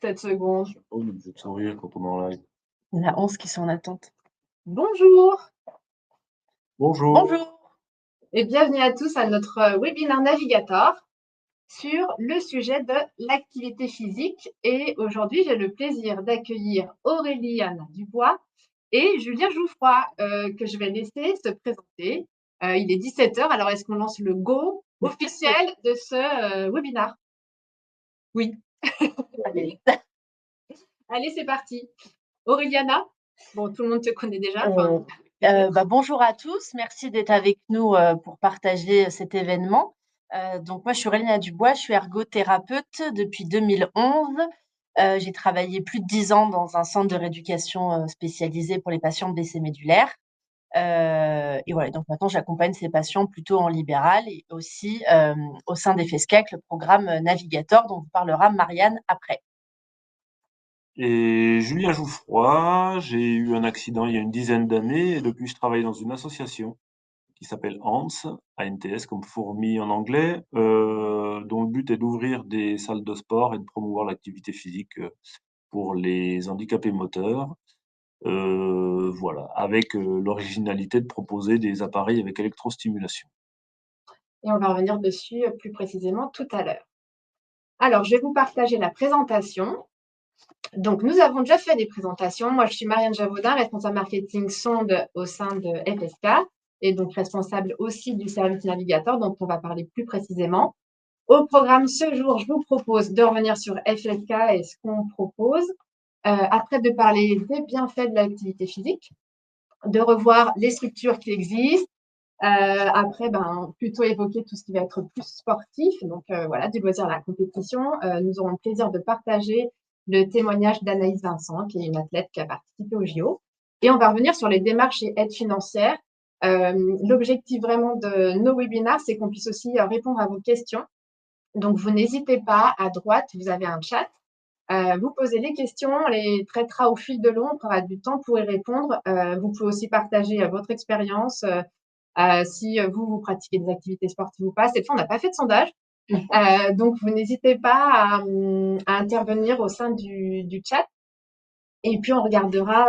7 secondes. Oh, le jeu de sourire quand on est en live. Il y en a 11 qui sont en attente. Bonjour Bonjour. et bienvenue à tous à notre webinaire Navigator sur le sujet de l'activité physique. Et aujourd'hui, j'ai le plaisir d'accueillir Auréliane Dubois et Julien Jouffroy que je vais laisser se présenter. Il est 17h, alors est-ce qu'on lance le go officiel de ce webinaire? Oui. Allez, c'est parti. Auréliana, bon, tout le monde te connaît déjà. Bonjour à tous, merci d'être avec nous pour partager cet événement. Donc moi, je suis Auréliana Dubois, je suis ergothérapeute depuis 2011. J'ai travaillé plus de 10 ans dans un centre de rééducation spécialisé pour les patients blessés médulaires. Et voilà, donc maintenant, j'accompagne ces patients plutôt en libéral et aussi au sein des FESCA avec le programme Navigator dont vous parlera Marianne après. Et Julien Jouffroy, j'ai eu un accident il y a une dizaine d'années et depuis je travaille dans une association qui s'appelle ANTS, ANTS comme fourmi en anglais, dont le but est d'ouvrir des salles de sport et de promouvoir l'activité physique pour les handicapés moteurs. Voilà, avec l'originalité de proposer des appareils avec électrostimulation. Et on va revenir dessus plus précisément tout à l'heure. Alors, je vais vous partager la présentation. Donc, nous avons déjà fait des présentations. Moi, je suis Marianne Javaudin, responsable marketing sonde au sein de FSK et donc responsable aussi du service Navigator dont on va parler plus précisément. Au programme ce jour, je vous propose de revenir sur FSK et ce qu'on propose. Après, de parler des bienfaits de l'activité physique, de revoir les structures qui existent. Après, plutôt évoquer tout ce qui va être plus sportif. Donc, voilà, du loisir à la compétition. Nous aurons le plaisir de partager le témoignage d'Anaïs Vincent, qui est une athlète qui a participé au JO. Et on va revenir sur les démarches et aides financières. L'objectif vraiment de nos webinaires, c'est qu'on puisse aussi répondre à vos questions. Donc, vous n'hésitez pas, à droite, vous avez un chat. Vous posez les questions, on les traitera au fil de l'eau, on prendra du temps pour y répondre. Vous pouvez aussi partager votre expérience, si vous pratiquez des activités sportives ou pas. Cette fois, on n'a pas fait de sondage. Donc, vous n'hésitez pas à intervenir au sein du chat. Et puis, on regardera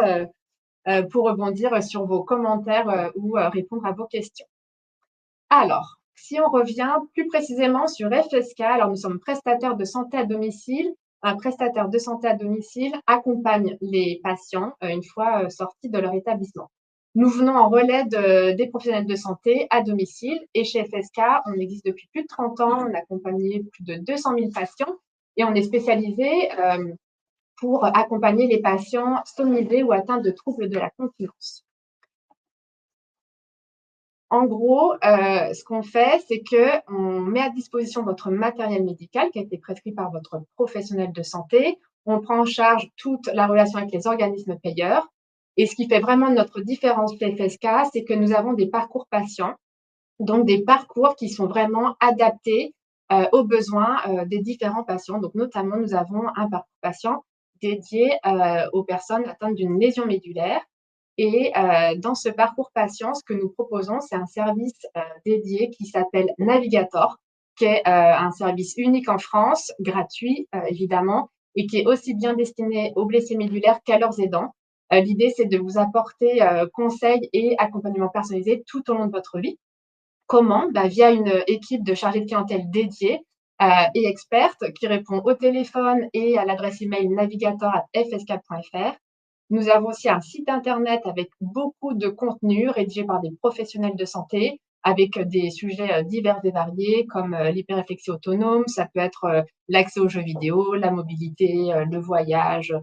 pour rebondir sur vos commentaires ou répondre à vos questions. Alors, si on revient plus précisément sur FSK, alors nous sommes prestataires de santé à domicile. Un prestataire de santé à domicile accompagne les patients une fois sortis de leur établissement. Nous venons en relais des professionnels de santé à domicile et chez FSK, on existe depuis plus de 30 ans, on a accompagné plus de 200 000 patients et on est spécialisé pour accompagner les patients stomisés ou atteints de troubles de la continence. En gros, ce qu'on fait, c'est qu'on met à disposition votre matériel médical qui a été prescrit par votre professionnel de santé. On prend en charge toute la relation avec les organismes payeurs. Et ce qui fait vraiment notre différence chez FSK, c'est que nous avons des parcours patients, donc des parcours qui sont vraiment adaptés aux besoins des différents patients. Donc, notamment, nous avons un parcours patient dédié aux personnes atteintes d'une lésion médulaire. Et dans ce parcours patient, ce que nous proposons, c'est un service dédié qui s'appelle Navigator, qui est un service unique en France, gratuit évidemment, et qui est aussi bien destiné aux blessés médulaires qu'à leurs aidants. L'idée, c'est de vous apporter conseils et accompagnement personnalisé tout au long de votre vie. Comment? Via une équipe de chargés de clientèle dédiée et experte qui répond au téléphone et à l'adresse email navigator@fsk.fr. Nous avons aussi un site internet avec beaucoup de contenu rédigé par des professionnels de santé avec des sujets divers et variés comme l'hyperréflexie autonome, ça peut être l'accès aux jeux vidéo, la mobilité, le voyage,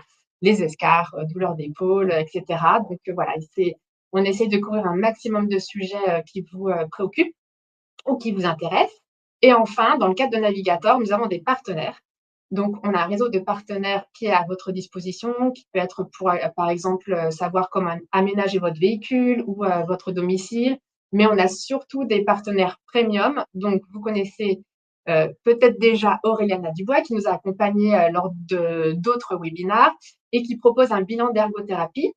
les escarres, douleurs d'épaule, etc. Donc voilà, on essaie de couvrir un maximum de sujets qui vous préoccupent ou qui vous intéressent. Et enfin, dans le cadre de Navigator, nous avons des partenaires. Donc, on a un réseau de partenaires qui est à votre disposition, qui peut être pour, par exemple, savoir comment aménager votre véhicule ou votre domicile. Mais on a surtout des partenaires premium. Donc, vous connaissez peut-être déjà Auréliana Dubois, qui nous a accompagnés lors d'autres webinaires et qui propose un bilan d'ergothérapie.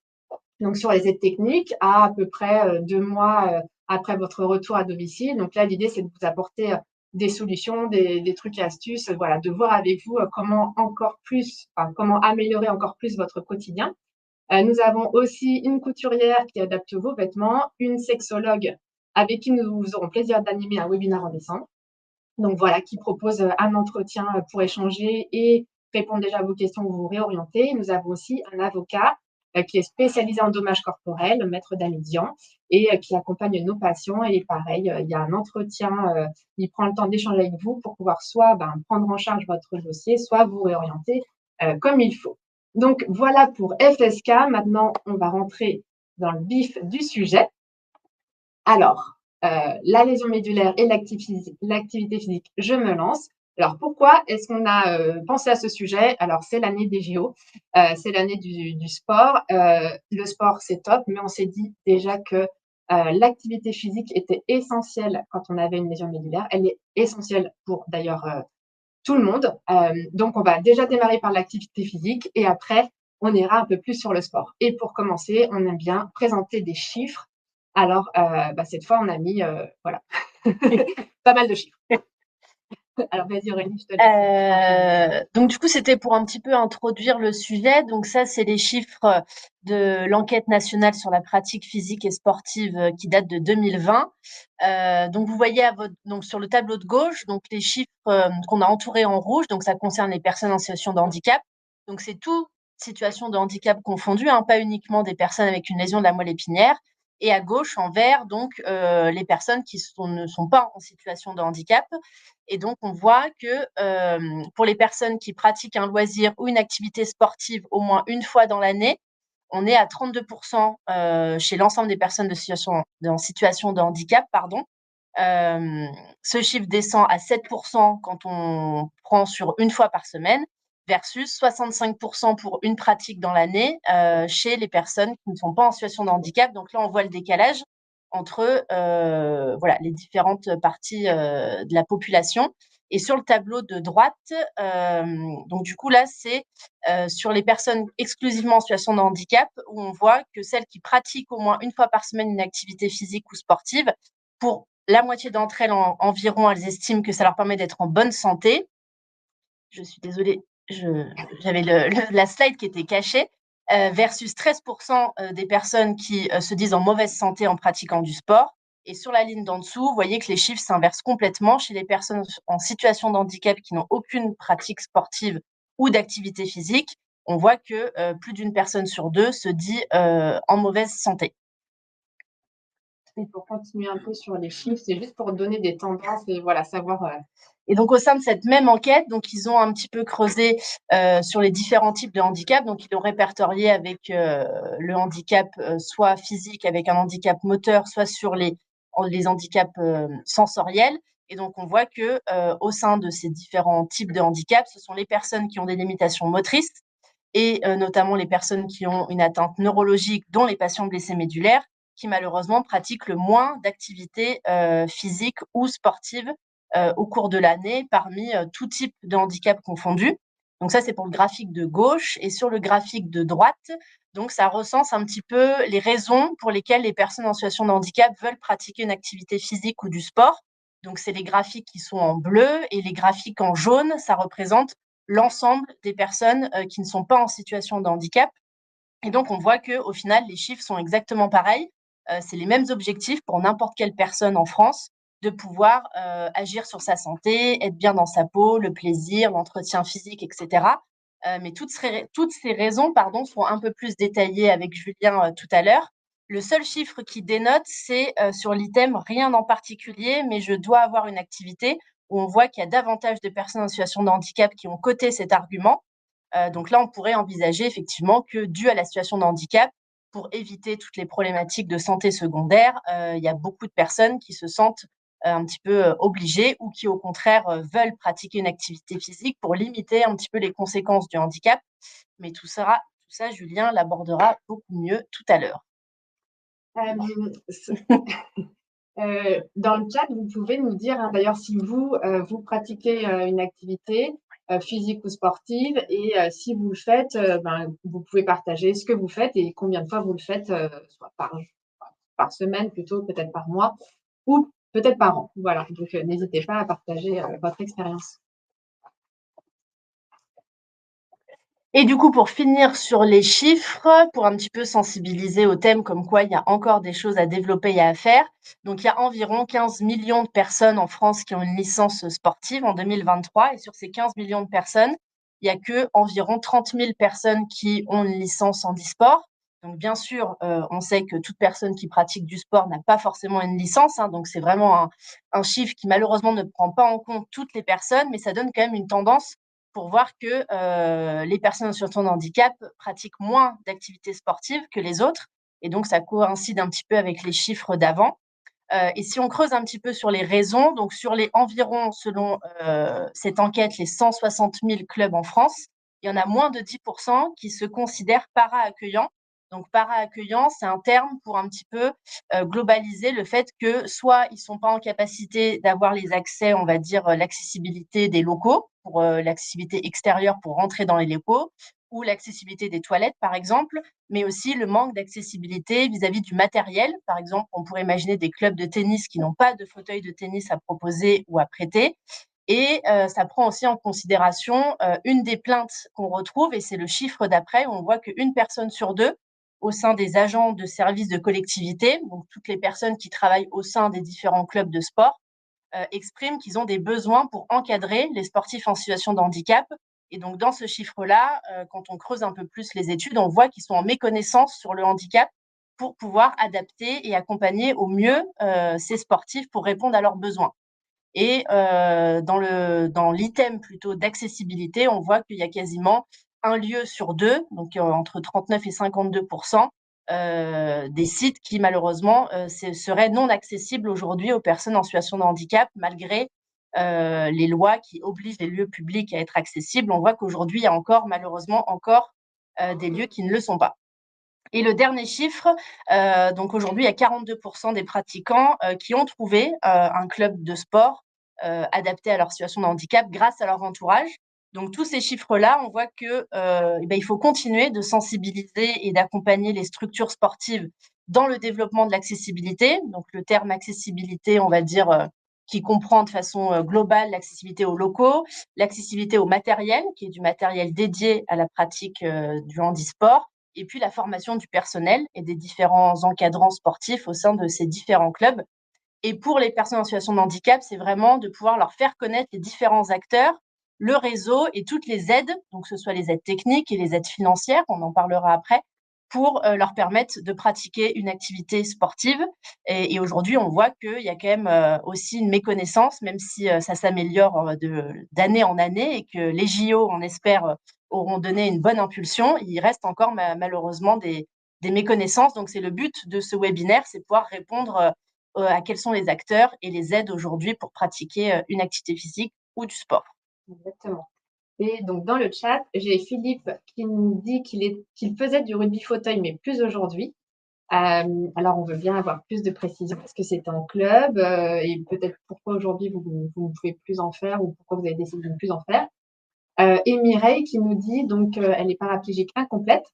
Donc, sur les aides techniques, à peu près 2 mois après votre retour à domicile. Donc là, l'idée, c'est de vous apporter des solutions, des trucs et astuces, voilà, de voir avec vous comment améliorer encore plus votre quotidien. Nous avons aussi une couturière qui adapte vos vêtements, une sexologue avec qui nous aurons plaisir d'animer un webinaire en décembre. Donc voilà, qui propose un entretien pour échanger et répondre déjà à vos questions ou vous réorienter. Nous avons aussi un avocat qui est spécialisé en dommages corporels, maître d'Amidian, et qui accompagne nos patients. Et pareil, il y a un entretien, il prend le temps d'échanger avec vous pour pouvoir soit prendre en charge votre dossier, soit vous réorienter comme il faut. Donc voilà pour FSK. Maintenant, on va rentrer dans le vif du sujet. Alors, la lésion médulaire et l'activité physique, je me lance. Alors, pourquoi est-ce qu'on a pensé à ce sujet? Alors, c'est l'année des JO, c'est l'année du sport. Le sport, c'est top, mais on s'est dit déjà que l'activité physique était essentielle quand on avait une lésion médulaire. Elle est essentielle pour, d'ailleurs, tout le monde. Donc, on va déjà démarrer par l'activité physique et après, on ira un peu plus sur le sport. Et pour commencer, on aime bien présenter des chiffres. Alors, cette fois, on a mis voilà, pas mal de chiffres. Alors, vas-y Aurélie, je te laisse. Donc du coup, c'était pour un petit peu introduire le sujet. Donc ça, c'est les chiffres de l'enquête nationale sur la pratique physique et sportive qui date de 2020. Donc vous voyez donc sur le tableau de gauche, donc les chiffres qu'on a entourés en rouge. Donc ça concerne les personnes en situation de handicap. Donc c'est tout situation de handicap confondue, hein, pas uniquement des personnes avec une lésion de la moelle épinière. Et à gauche, en vert, donc les personnes qui ne sont pas en situation de handicap. Et donc, on voit que pour les personnes qui pratiquent un loisir ou une activité sportive au moins une fois dans l'année, on est à 32% chez l'ensemble des personnes en situation de handicap. Ce chiffre descend à 7% quand on prend sur une fois par semaine, versus 65% pour une pratique dans l'année chez les personnes qui ne sont pas en situation de handicap. Donc là, on voit le décalage entre les différentes parties de la population. Et sur le tableau de droite, donc du coup là, c'est sur les personnes exclusivement en situation de handicap, où on voit que celles qui pratiquent au moins une fois par semaine une activité physique ou sportive, pour la moitié d'entre elles environ, elles estiment que ça leur permet d'être en bonne santé. Je suis désolée, j'avais la slide qui était cachée. Versus 13% des personnes qui se disent en mauvaise santé en pratiquant du sport. Et sur la ligne d'en dessous, vous voyez que les chiffres s'inversent complètement chez les personnes en situation de handicap qui n'ont aucune pratique sportive ou d'activité physique. On voit que plus d'une personne sur deux se dit en mauvaise santé. Et pour continuer un peu sur les chiffres, c'est juste pour donner des tendances et voilà, savoir. Et donc, au sein de cette même enquête, donc, ils ont un petit peu creusé sur les différents types de handicap. Donc, ils l'ont répertorié avec le handicap soit physique, avec un handicap moteur, soit sur les handicaps sensoriels. Et donc, on voit que au sein de ces différents types de handicap, ce sont les personnes qui ont des limitations motrices et notamment les personnes qui ont une atteinte neurologique, dont les patients blessés médulaires, qui malheureusement pratiquent le moins d'activités physiques ou sportives au cours de l'année parmi tout type de handicap confondu. Donc ça, c'est pour le graphique de gauche. Et sur le graphique de droite, donc ça recense un petit peu les raisons pour lesquelles les personnes en situation de handicap veulent pratiquer une activité physique ou du sport. Donc c'est les graphiques qui sont en bleu et les graphiques en jaune, ça représente l'ensemble des personnes qui ne sont pas en situation de handicap. Et donc, on voit qu'au final, les chiffres sont exactement pareils. C'est les mêmes objectifs pour n'importe quelle personne en France, de pouvoir agir sur sa santé, être bien dans sa peau, le plaisir, l'entretien physique, etc. Mais toutes ces raisons seront un peu plus détaillées avec Julien tout à l'heure. Le seul chiffre qui dénote, c'est sur l'item « rien en particulier, mais je dois avoir une activité », où on voit qu'il y a davantage de personnes en situation de handicap qui ont coté cet argument. Donc là, on pourrait envisager effectivement que, dû à la situation de handicap, pour éviter toutes les problématiques de santé secondaire, il y a beaucoup de personnes qui se sentent un petit peu obligées ou qui, au contraire, veulent pratiquer une activité physique pour limiter un petit peu les conséquences du handicap. Mais tout ça, Julien l'abordera beaucoup mieux tout à l'heure. Dans le chat, vous pouvez nous dire, hein, d'ailleurs, si vous pratiquez une activité physique ou sportive et si vous le faites, vous pouvez partager ce que vous faites et combien de fois vous le faites, soit par semaine plutôt, peut-être par mois, ou peut-être par an. Voilà, donc n'hésitez pas à partager votre expérience. Et du coup, pour finir sur les chiffres, pour un petit peu sensibiliser au thème comme quoi il y a encore des choses à développer et à faire. Donc, il y a environ 15 millions de personnes en France qui ont une licence sportive en 2023. Et sur ces 15 millions de personnes, il n'y a que environ 30 000 personnes qui ont une licence en e-sport. Donc, bien sûr, on sait que toute personne qui pratique du sport n'a pas forcément une licence. Donc, c'est vraiment un chiffre qui, malheureusement, ne prend pas en compte toutes les personnes, mais ça donne quand même une tendance pour voir que les personnes en situation de handicap pratiquent moins d'activités sportives que les autres. Et donc, ça coïncide un petit peu avec les chiffres d'avant. Et si on creuse un petit peu sur les raisons, donc sur les environs, selon cette enquête, les 160 000 clubs en France, il y en a moins de 10% qui se considèrent para-accueillants. Donc, para-accueillant, c'est un terme pour un petit peu globaliser le fait que soit ils ne sont pas en capacité d'avoir les accès, on va dire l'accessibilité des locaux, pour l'accessibilité extérieure pour rentrer dans les locaux, ou l'accessibilité des toilettes, par exemple, mais aussi le manque d'accessibilité vis-à-vis du matériel. Par exemple, on pourrait imaginer des clubs de tennis qui n'ont pas de fauteuil de tennis à proposer ou à prêter. Et ça prend aussi en considération une des plaintes qu'on retrouve, et c'est le chiffre d'après, où on voit qu'une personne sur deux au sein des agents de services de collectivité, donc toutes les personnes qui travaillent au sein des différents clubs de sport, expriment qu'ils ont des besoins pour encadrer les sportifs en situation de handicap. Et donc, dans ce chiffre-là, quand on creuse un peu plus les études, on voit qu'ils sont en méconnaissance sur le handicap pour pouvoir adapter et accompagner au mieux ces sportifs pour répondre à leurs besoins. Et dans l'item plutôt d'accessibilité, on voit qu'il y a quasiment un lieu sur deux, donc entre 39 et 52%, des sites qui malheureusement seraient non accessibles aujourd'hui aux personnes en situation de handicap, malgré les lois qui obligent les lieux publics à être accessibles. On voit qu'aujourd'hui, il y a encore malheureusement des lieux qui ne le sont pas. Et le dernier chiffre, donc aujourd'hui, il y a 42% des pratiquants qui ont trouvé un club de sport adapté à leur situation de handicap grâce à leur entourage. Donc tous ces chiffres-là, on voit que il faut continuer de sensibiliser et d'accompagner les structures sportives dans le développement de l'accessibilité. Donc le terme accessibilité, on va dire, qui comprend de façon globale l'accessibilité aux locaux, l'accessibilité au matériel, qui est du matériel dédié à la pratique du handisport, et puis la formation du personnel et des différents encadrants sportifs au sein de ces différents clubs. Et pour les personnes en situation de handicap, c'est vraiment de pouvoir leur faire connaître les différents acteurs, le réseau et toutes les aides, donc que ce soit les aides techniques et les aides financières, on en parlera après, pour leur permettre de pratiquer une activité sportive. Et aujourd'hui, on voit qu'il y a quand même aussi une méconnaissance, même si ça s'améliore d'année en année et que les JO, on espère, auront donné une bonne impulsion. Il reste encore malheureusement des méconnaissances. Donc, c'est le but de ce webinaire, c'est pouvoir répondre à quels sont les acteurs et les aides aujourd'hui pour pratiquer une activité physique ou du sport. Exactement. Et donc, dans le chat, j'ai Philippe qui nous dit qu'il faisait du rugby fauteuil, mais plus aujourd'hui. Alors, on veut bien avoir plus de précision parce que c'est en club et peut-être pourquoi aujourd'hui vous ne pouvez plus en faire ou pourquoi vous avez décidé de ne plus en faire. Et Mireille qui nous dit, donc, elle est paraplégique incomplète,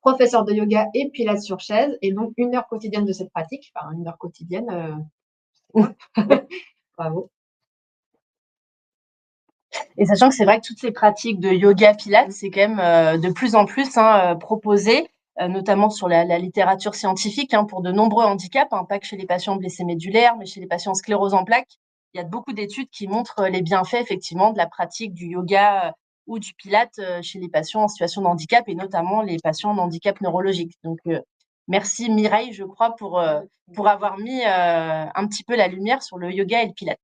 professeure de yoga et pilates sur chaise, et donc 1 heure quotidienne de cette pratique, enfin 1 heure quotidienne. Bravo. Et sachant que c'est vrai que toutes ces pratiques de yoga pilates, c'est quand même de plus en plus proposé, notamment sur la littérature scientifique, pour de nombreux handicaps, pas que chez les patients blessés médulaires, mais chez les patients sclérose en plaques. Il y a beaucoup d'études qui montrent les bienfaits effectivement de la pratique du yoga ou du pilate chez les patients en situation de handicap et notamment les patients en handicap neurologique. Donc, merci Mireille, je crois, pour avoir mis un petit peu la lumière sur le yoga et le pilate.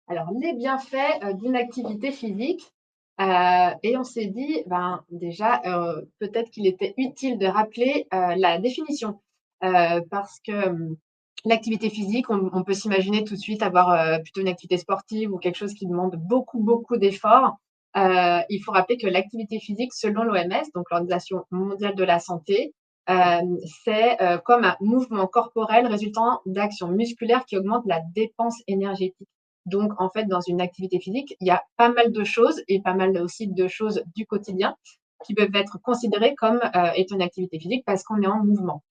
Alors, les bienfaits d'une activité physique. Et on s'est dit, déjà, peut-être qu'il était utile de rappeler la définition. Parce que l'activité physique, on peut s'imaginer tout de suite avoir plutôt une activité sportive ou quelque chose qui demande beaucoup, beaucoup d'efforts. Il faut rappeler que l'activité physique, selon l'OMS, donc l'Organisation mondiale de la santé, c'est comme un mouvement corporel résultant d'actions musculaires qui augmentent la dépense énergétique. Donc, en fait, dans une activité physique, il y a pas mal de choses et pas mal aussi de choses du quotidien qui peuvent être considérées comme étant une activité physique parce qu'on est en mouvement.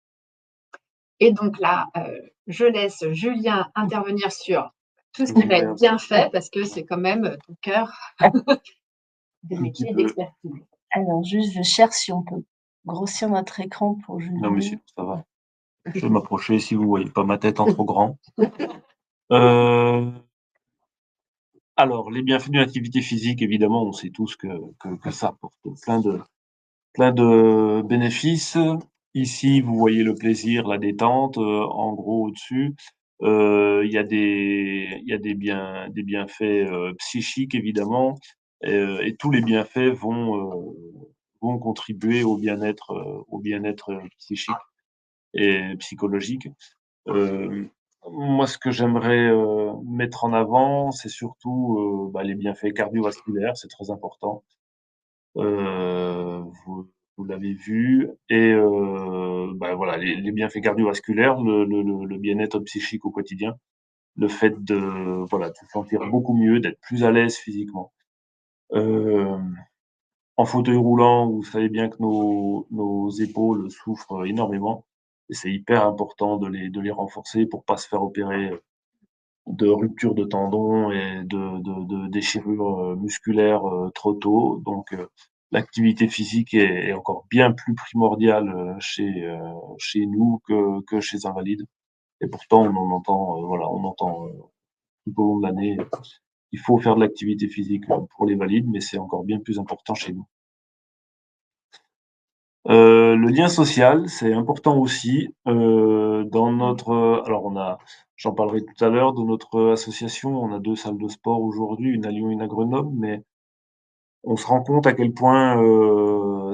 Et donc là, je laisse Julien intervenir sur tout ce qui va être bien fait, parce que c'est quand même ton cœur de métier et d'expertise. Alors, juste, je cherche si on peut grossir notre écran pour Julien. Non, monsieur, ça va. Je vais m'approcher si vous voyez pas ma tête en trop grand. Alors, les bienfaits d'une activité physique, évidemment, on sait tous que ça apporte plein de bénéfices. Ici, vous voyez le plaisir, la détente, en gros au-dessus. Il y a des bienfaits psychiques, évidemment, et tous les bienfaits vont contribuer au bien-être psychique et psychologique. Moi, ce que j'aimerais mettre en avant, c'est surtout les bienfaits cardiovasculaires, c'est très important. Vous l'avez vu, et voilà, les bienfaits cardiovasculaires, le bien-être psychique au quotidien, le fait de se sentir beaucoup mieux, d'être plus à l'aise physiquement. En fauteuil roulant, vous savez bien que nos épaules souffrent énormément, et c'est hyper important de les renforcer pour pas se faire opérer de rupture de tendons et de déchirures musculaires trop tôt. Donc, l'activité physique est encore bien plus primordiale chez nous que chez Invalides. Et pourtant, on entend tout au long de l'année, il faut faire de l'activité physique pour les valides, mais c'est encore bien plus important chez nous. Le lien social, c'est important aussi. Dans notre, alors j'en parlerai tout à l'heure, de notre association, on a 2 salles de sport aujourd'hui, une à Lyon, une à Grenoble, mais on se rend compte à quel point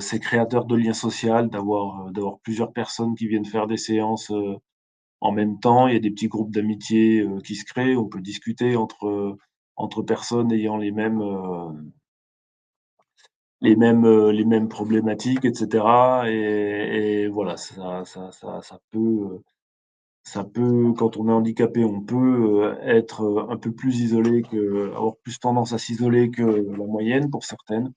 c'est créateur de lien social d'avoir plusieurs personnes qui viennent faire des séances en même temps. Il y a des petits groupes d'amitié qui se créent, on peut discuter entre personnes ayant les mêmes problématiques, etc. Et voilà, ça peut, quand on est handicapé, on peut être un peu plus isolé, avoir plus tendance à s'isoler que la moyenne pour certaines.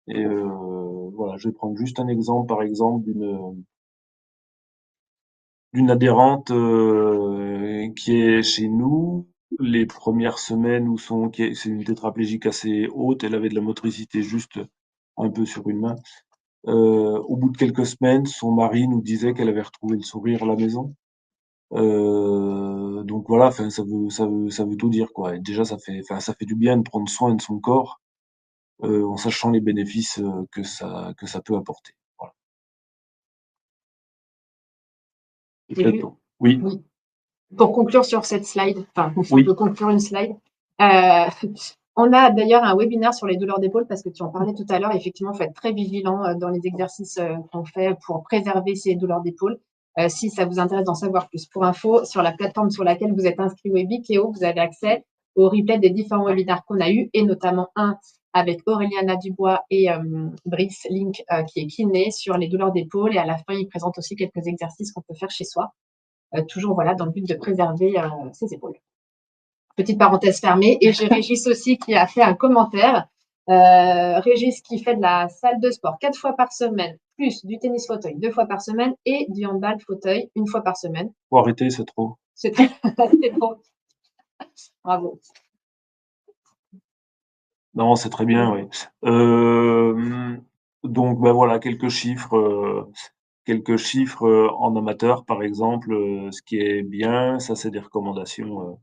Et voilà, je vais prendre juste un exemple, par exemple, d'une adhérente qui est chez nous. Les premières semaines c'est une tétraplégique assez haute, elle avait de la motricité juste un peu sur une main. Au bout de quelques semaines, son mari nous disait qu'elle avait retrouvé le sourire à la maison. Donc voilà, enfin ça veut tout dire, quoi. Et déjà ça fait du bien de prendre soin de son corps, en sachant les bénéfices que ça peut apporter. Voilà. Oui. Oui. Pour conclure sur cette slide, enfin, Oui. on peut conclure une slide. On a d'ailleurs un webinaire sur les douleurs d'épaule, parce que tu en parlais tout à l'heure. Effectivement, il faut être très vigilant dans les exercices qu'on fait pour préserver ces douleurs d'épaule. Si ça vous intéresse d'en savoir plus, pour info, sur la plateforme sur laquelle vous êtes inscrit Webikéo, vous avez accès au replay des différents webinaires qu'on a eus, et notamment un avec Auréliana Dubois et Brice Link, qui est kiné, sur les douleurs d'épaule. Et à la fin, il présente aussi quelques exercices qu'on peut faire chez soi. Toujours voilà, dans le but de préserver ses épaules. Petite parenthèse fermée. Et j'ai Régis aussi qui a fait un commentaire. Régis qui fait de la salle de sport 4 fois par semaine, plus du tennis fauteuil 2 fois par semaine et du handball fauteuil 1 fois par semaine. Faut arrêter, c'est trop. C'est trop. Bravo. Non, c'est très bien, oui. Donc, voilà, quelques chiffres en amateur, par exemple. Ce qui est bien, ça, c'est des recommandations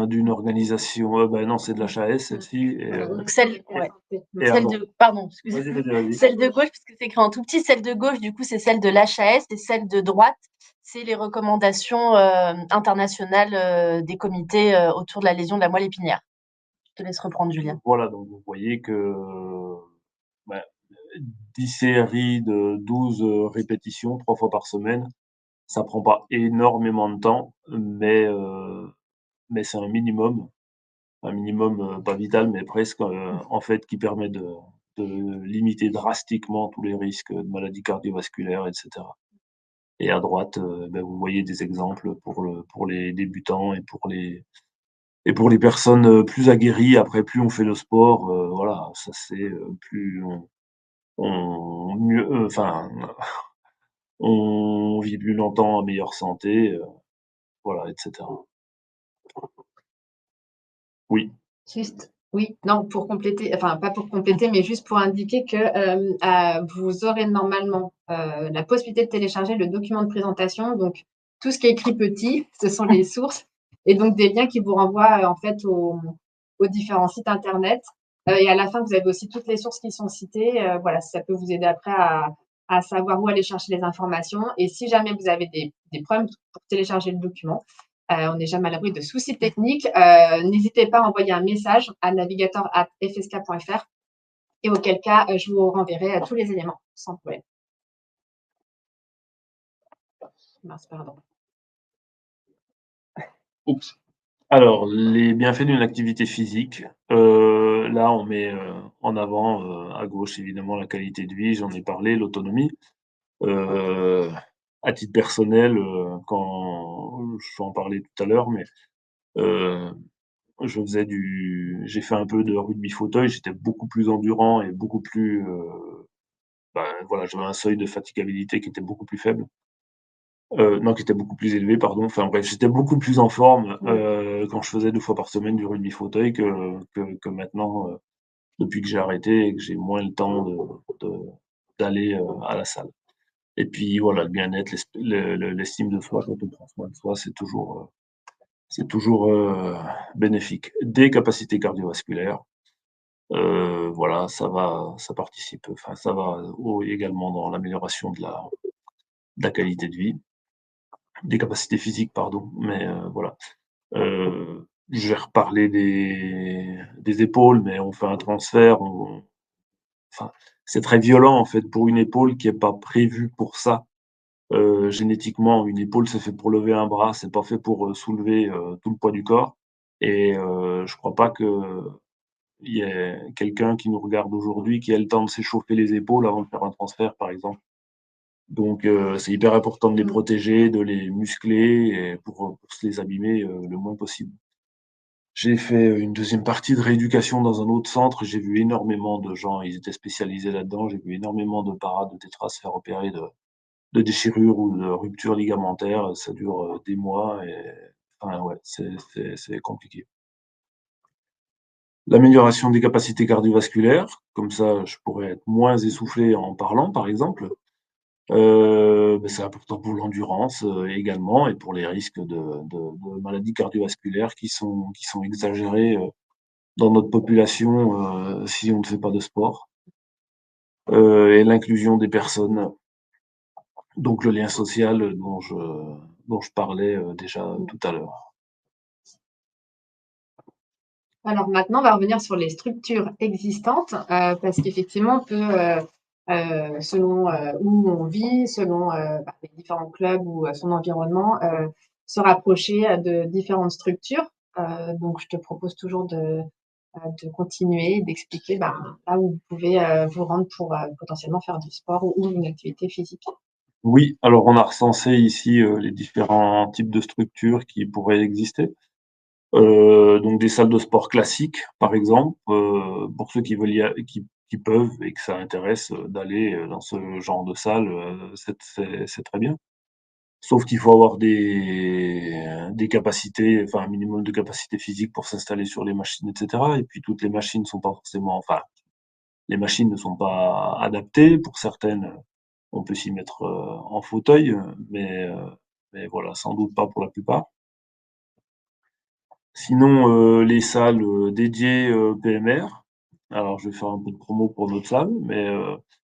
d'une organisation. Non, c'est de l'HAS, celle-ci. Donc celle de, pardon, excusez-moi. Celle de gauche, parce que c'est écrit en tout petit. Celle de gauche, du coup, c'est celle de l'HAS, et celle de droite, c'est les recommandations internationales des comités autour de la lésion de la moelle épinière. Je te laisse reprendre, Julien. Voilà, donc vous voyez que 10 séries de 12 répétitions, 3 fois par semaine, ça prend pas énormément de temps, mais c'est un minimum pas vital, mais presque, en fait, qui permet de limiter drastiquement tous les risques de maladies cardiovasculaires, etc. Et à droite, vous voyez des exemples pour les débutants et pour les personnes plus aguerries. Après, plus on fait le sport, voilà, ça c'est plus on mieux, enfin, on vit plus longtemps en meilleure santé, voilà, etc. Oui. Juste, oui, non, pour compléter, enfin pas pour compléter, mais juste pour indiquer que vous aurez normalement la possibilité de télécharger le document de présentation. Donc, tout ce qui est écrit petit, ce sont les sources, et donc des liens qui vous renvoient en fait aux différents sites internet. Et à la fin, vous avez aussi toutes les sources qui sont citées. Voilà, ça peut vous aider après à savoir où aller chercher les informations. Et si jamais vous avez des problèmes pour télécharger le document, on n'est jamais à l'abri de soucis techniques. N'hésitez pas à envoyer un message à navigator@fsk.fr et auquel cas, je vous renverrai tous les éléments sans problème. Mince, pardon. Oups. Alors, les bienfaits d'une activité physique. Là, on met en avant à gauche évidemment la qualité de vie, j'en ai parlé, l'autonomie. Euh, à titre personnel, quand je vais en parler tout à l'heure, mais euh, j'ai fait un peu de rugby fauteuil, j'étais beaucoup plus endurant et beaucoup plus, voilà, j'avais un seuil de fatigabilité qui était beaucoup plus faible. Non, qui était beaucoup plus élevé, pardon. Enfin bref, j'étais beaucoup plus en forme quand je faisais 2 fois par semaine du rugby fauteuil que maintenant, depuis que j'ai arrêté et que j'ai moins le temps d'aller à la salle. Et puis voilà, le bien-être, l'estime de soi, quand on prend soin de soi, c'est toujours bénéfique. Des capacités cardiovasculaires, voilà, ça participe, enfin ça va également dans l'amélioration de la qualité de vie. Des capacités physiques, pardon, mais voilà. Je vais reparler des épaules, mais on fait un transfert, enfin, c'est très violent en fait pour une épaule qui est pas prévue pour ça. Génétiquement, une épaule, c'est fait pour lever un bras, c'est pas fait pour soulever tout le poids du corps. Et je crois pas qu'il y ait quelqu'un qui nous regarde aujourd'hui qui ait le temps de s'échauffer les épaules avant de faire un transfert, par exemple. Donc, c'est hyper important de les protéger, de les muscler et pour se les abîmer le moins possible. J'ai fait une deuxième partie de rééducation dans un autre centre. J'ai vu énormément de gens, ils étaient spécialisés là-dedans. J'ai vu énormément de paras, de tétras se faire opérer de déchirures ou de ruptures ligamentaires. Ça dure des mois et enfin, ouais, c'est compliqué. L'amélioration des capacités cardiovasculaires, comme ça, je pourrais être moins essoufflé en parlant, par exemple. C'est important pour l'endurance, également et pour les risques de maladies cardiovasculaires qui sont exagérés, dans notre population, si on ne fait pas de sport. Et l'inclusion des personnes, donc le lien social dont je parlais, déjà tout à l'heure. Alors maintenant, on va revenir sur les structures existantes, parce qu'effectivement, on peut, selon où on vit, selon les différents clubs ou son environnement, se rapprocher de différentes structures. Donc, je te propose toujours de continuer, d'expliquer là où vous pouvez vous rendre pour potentiellement faire du sport ou une activité physique. Oui, alors on a recensé ici, les différents types de structures qui pourraient exister. Donc des salles de sport classiques, par exemple, pour ceux qui veulent qui peuvent et que ça intéresse, d'aller, dans ce genre de salle, c'est très bien. Sauf qu'il faut avoir des capacités, enfin un minimum de capacité physique pour s'installer sur les machines et cetera et puis toutes les machines sont pas forcément enfin, les machines ne sont pas adaptées. Pour certaines, on peut s'y mettre, en fauteuil, mais voilà, sans doute pas pour la plupart. Sinon, les salles, dédiées, PMR, alors je vais faire un peu de promo pour notre salle, mais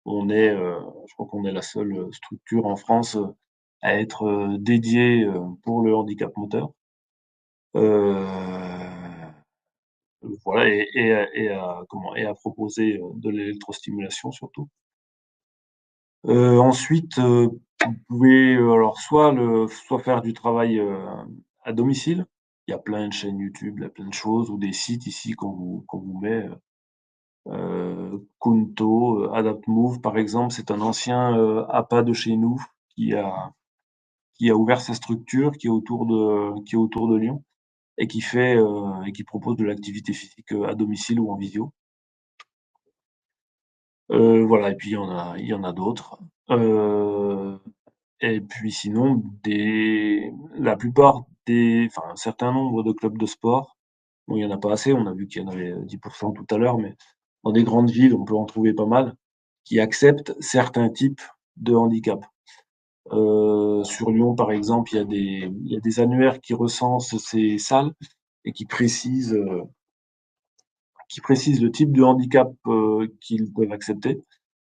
je crois qu'on est la seule, structure en France, à être, dédiée, pour le handicap moteur. Heu, voilà et à proposer, de l'électrostimulation surtout. Ensuite, vous pouvez, alors soit faire du travail, à domicile. Il y a plein de chaînes YouTube, il y a plein de choses ou des sites ici qu'on vous met, Kunto, AdaptMove par exemple, c'est un ancien, APA de chez nous qui a qui a ouvert sa structure, qui est autour de Lyon et et qui propose de l'activité physique, à domicile ou en visio. Voilà et puis il y en a d'autres. Heu Et puis sinon, la plupart un certain nombre de clubs de sport, bon, il n'y en a pas assez, on a vu qu'il y en avait 10% tout à l'heure, mais dans des grandes villes, on peut en trouver pas mal, qui acceptent certains types de handicap. Sur Lyon, par exemple, il y a des annuaires qui recensent ces salles et qui précisent le type de handicap qu'ils peuvent accepter,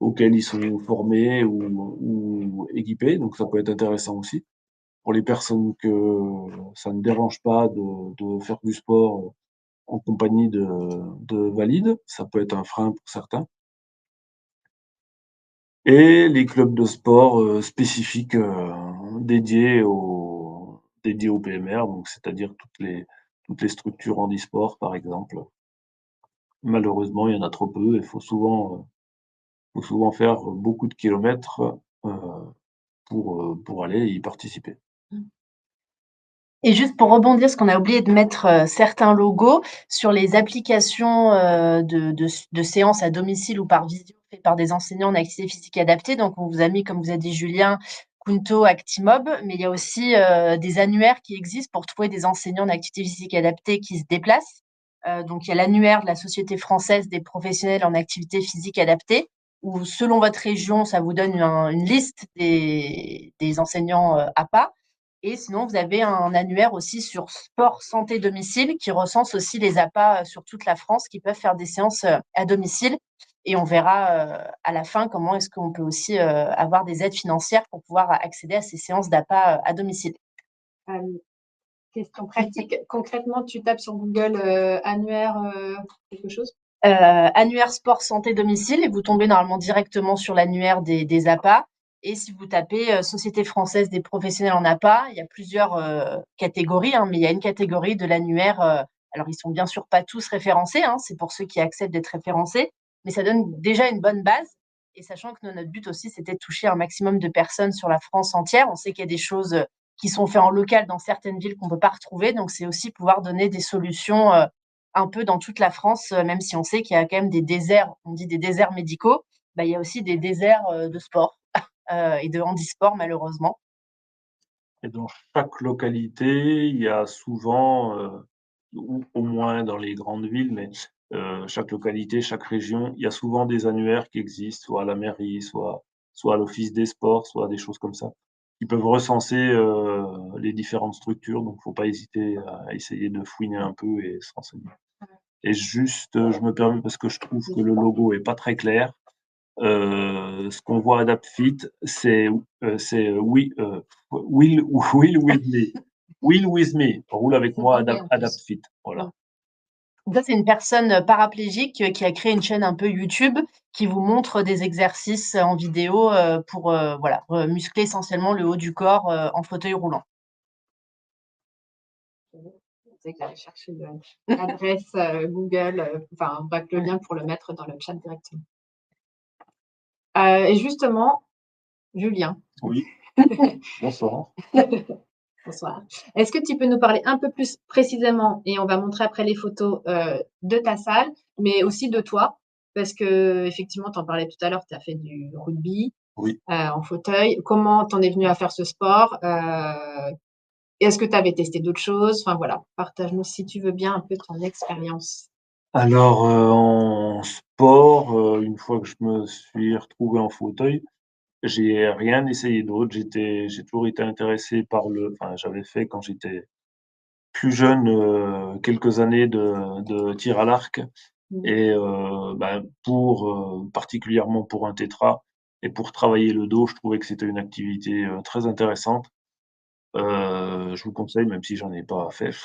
auquel ils sont formés ou équipés. Donc ça peut être intéressant aussi pour les personnes que ça ne dérange pas de faire du sport en compagnie de valides. Ça peut être un frein pour certains. Et les clubs de sport spécifiques dédiés au PMR, donc c'est-à-dire toutes les structures handisport, par exemple. Malheureusement, il y en a trop peu et faut souvent faire beaucoup de kilomètres pour aller y participer. Et juste pour rebondir, parce qu'on a oublié de mettre certains logos sur les applications de séances à domicile ou par visio faites par des enseignants en activité physique adaptée. Donc, on vous a mis, comme vous a dit Julien, Kunto, Actimob, mais il y a aussi des annuaires qui existent pour trouver des enseignants en activité physique adaptée qui se déplacent. Donc, il y a l'annuaire de la Société française des professionnels en activité physique adaptée, où selon votre région, ça vous donne une liste des enseignants APA. Et sinon, vous avez un annuaire aussi sur sport santé domicile qui recense aussi les APA sur toute la France qui peuvent faire des séances à domicile. Et on verra à la fin comment est-ce qu'on peut aussi avoir des aides financières pour pouvoir accéder à ces séances d'APA à domicile. Question pratique. Concrètement, tu tapes sur Google annuaire quelque chose Annuaire sport santé domicile et vous tombez normalement directement sur l'annuaire des APA. Et si vous tapez Société française des professionnels en APA, il y a plusieurs catégories, hein, mais il y a une catégorie de l'annuaire. Alors, ils sont bien sûr pas tous référencés, hein, c'est pour ceux qui acceptent d'être référencés, mais ça donne déjà une bonne base. Et sachant que notre but aussi, c'était de toucher un maximum de personnes sur la France entière. On sait qu'il y a des choses qui sont faites en local dans certaines villes qu'on ne peut pas retrouver. Donc, c'est aussi pouvoir donner des solutions un peu dans toute la France, même si on sait qu'il y a quand même des déserts, on dit des déserts médicaux, bah, il y a aussi des déserts de sport et de handisport, malheureusement. Et dans chaque localité, il y a souvent, ou au moins dans les grandes villes, mais chaque localité, chaque région, il y a souvent des annuaires qui existent, soit à la mairie, soit à l'office des sports, soit des choses comme ça, qui peuvent recenser les différentes structures. Donc, faut pas hésiter à essayer de fouiner un peu et se renseigner. Et juste, je me permets parce que je trouve que le logo est pas très clair. Ce qu'on voit à AdaptFit, c'est Will with me. Will with me. Roule avec moi, AdaptFit. Voilà. Ça, c'est une personne paraplégique qui a créé une chaîne un peu YouTube qui vous montre des exercices en vidéo pour voilà, muscler essentiellement le haut du corps en fauteuil roulant. C'est que j'allais chercher l'adresse Google, enfin, le lien pour le mettre dans le chat directement. Et justement, Julien. Oui. Bonsoir. Bonsoir. Est-ce que tu peux nous parler un peu plus précisément, et on va montrer après les photos de ta salle, mais aussi de toi, parce que effectivement, tu en parlais tout à l'heure, tu as fait du rugby Oui. En fauteuil. Comment tu en es venu à faire ce sport Est-ce que tu avais testé d'autres choses? Enfin voilà, partage-nous si tu veux bien un peu ton expérience. Alors, en sport, une fois que je me suis retrouvé en fauteuil, j'ai rien essayé d'autre. J'ai toujours été intéressé j'avais fait quand j'étais plus jeune, quelques années de tir à l'arc et particulièrement pour un tétra et pour travailler le dos, je trouvais que c'était une activité, très intéressante. Je vous conseille même si j'en ai pas fait.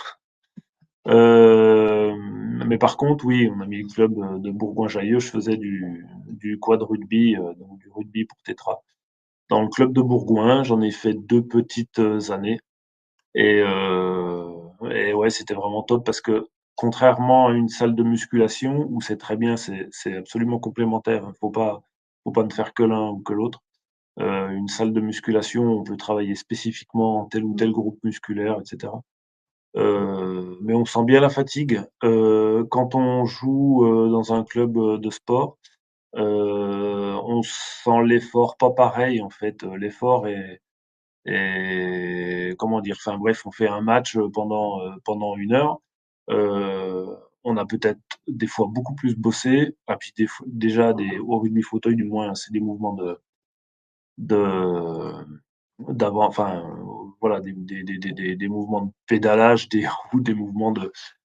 Mais par contre, oui, on a mis le club de Bourgoin-Jallieu, je faisais du quad rugby, donc du rugby pour tétra. Dans le club de Bourgoin, j'en ai fait 2 petites années et ouais, c'était vraiment top parce que contrairement à une salle de musculation où c'est très bien, c'est absolument complémentaire, hein, faut pas ne faire que l'un ou que l'autre. Une salle de musculation, on peut travailler spécifiquement tel ou tel groupe musculaire et cetera. Mais on sent bien la fatigue. Quand on joue, dans un club, de sport, on sent l'effort pas pareil en fait, l'effort Et comment dire? Enfin bref, on fait un match pendant 1 heure. On a peut-être des fois beaucoup plus bossé. Ah, puis déjà au rugby fauteuil, du moins, c'est des mouvements de d'avant, enfin voilà, des mouvements de pédalage, ou des mouvements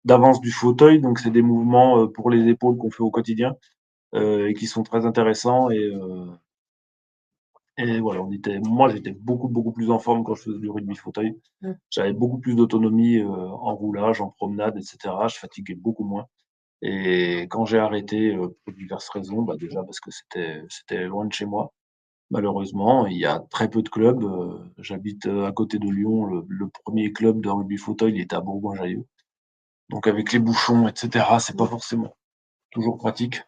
d'avance du fauteuil. Donc c'est des mouvements pour les épaules qu'on fait au quotidien et qui sont très intéressants. Et voilà, moi j'étais beaucoup plus en forme quand je faisais du rugby fauteuil. J'avais beaucoup plus d'autonomie en roulage, en promenade, etc. Je fatiguais beaucoup moins. Et quand j'ai arrêté pour diverses raisons, bah déjà parce que c'était loin de chez moi. Malheureusement, il y a très peu de clubs. J'habite à côté de Lyon. Le premier club de rugby fauteuil, il était à Bourgoin-Jallieu. Donc avec les bouchons, etc., c'est pas forcément toujours pratique.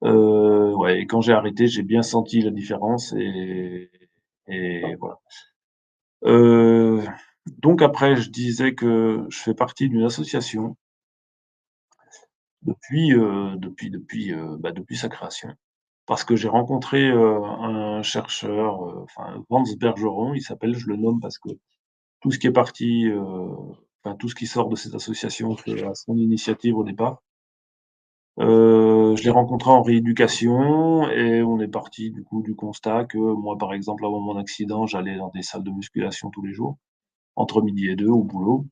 Ouais, et quand j'ai arrêté, j'ai bien senti la différence et voilà. Donc après, je disais que je fais partie d'une association depuis sa création. Parce que j'ai rencontré un chercheur, enfin Vance Bergeron, il s'appelle, je le nomme parce que tout ce qui est parti, enfin tout ce qui sort de cette association, c'est à son initiative au départ. Je l'ai rencontré en rééducation et on est parti du coup du constat que moi, par exemple, avant mon accident, j'allais dans des salles de musculation tous les jours, entre midi et deux au boulot,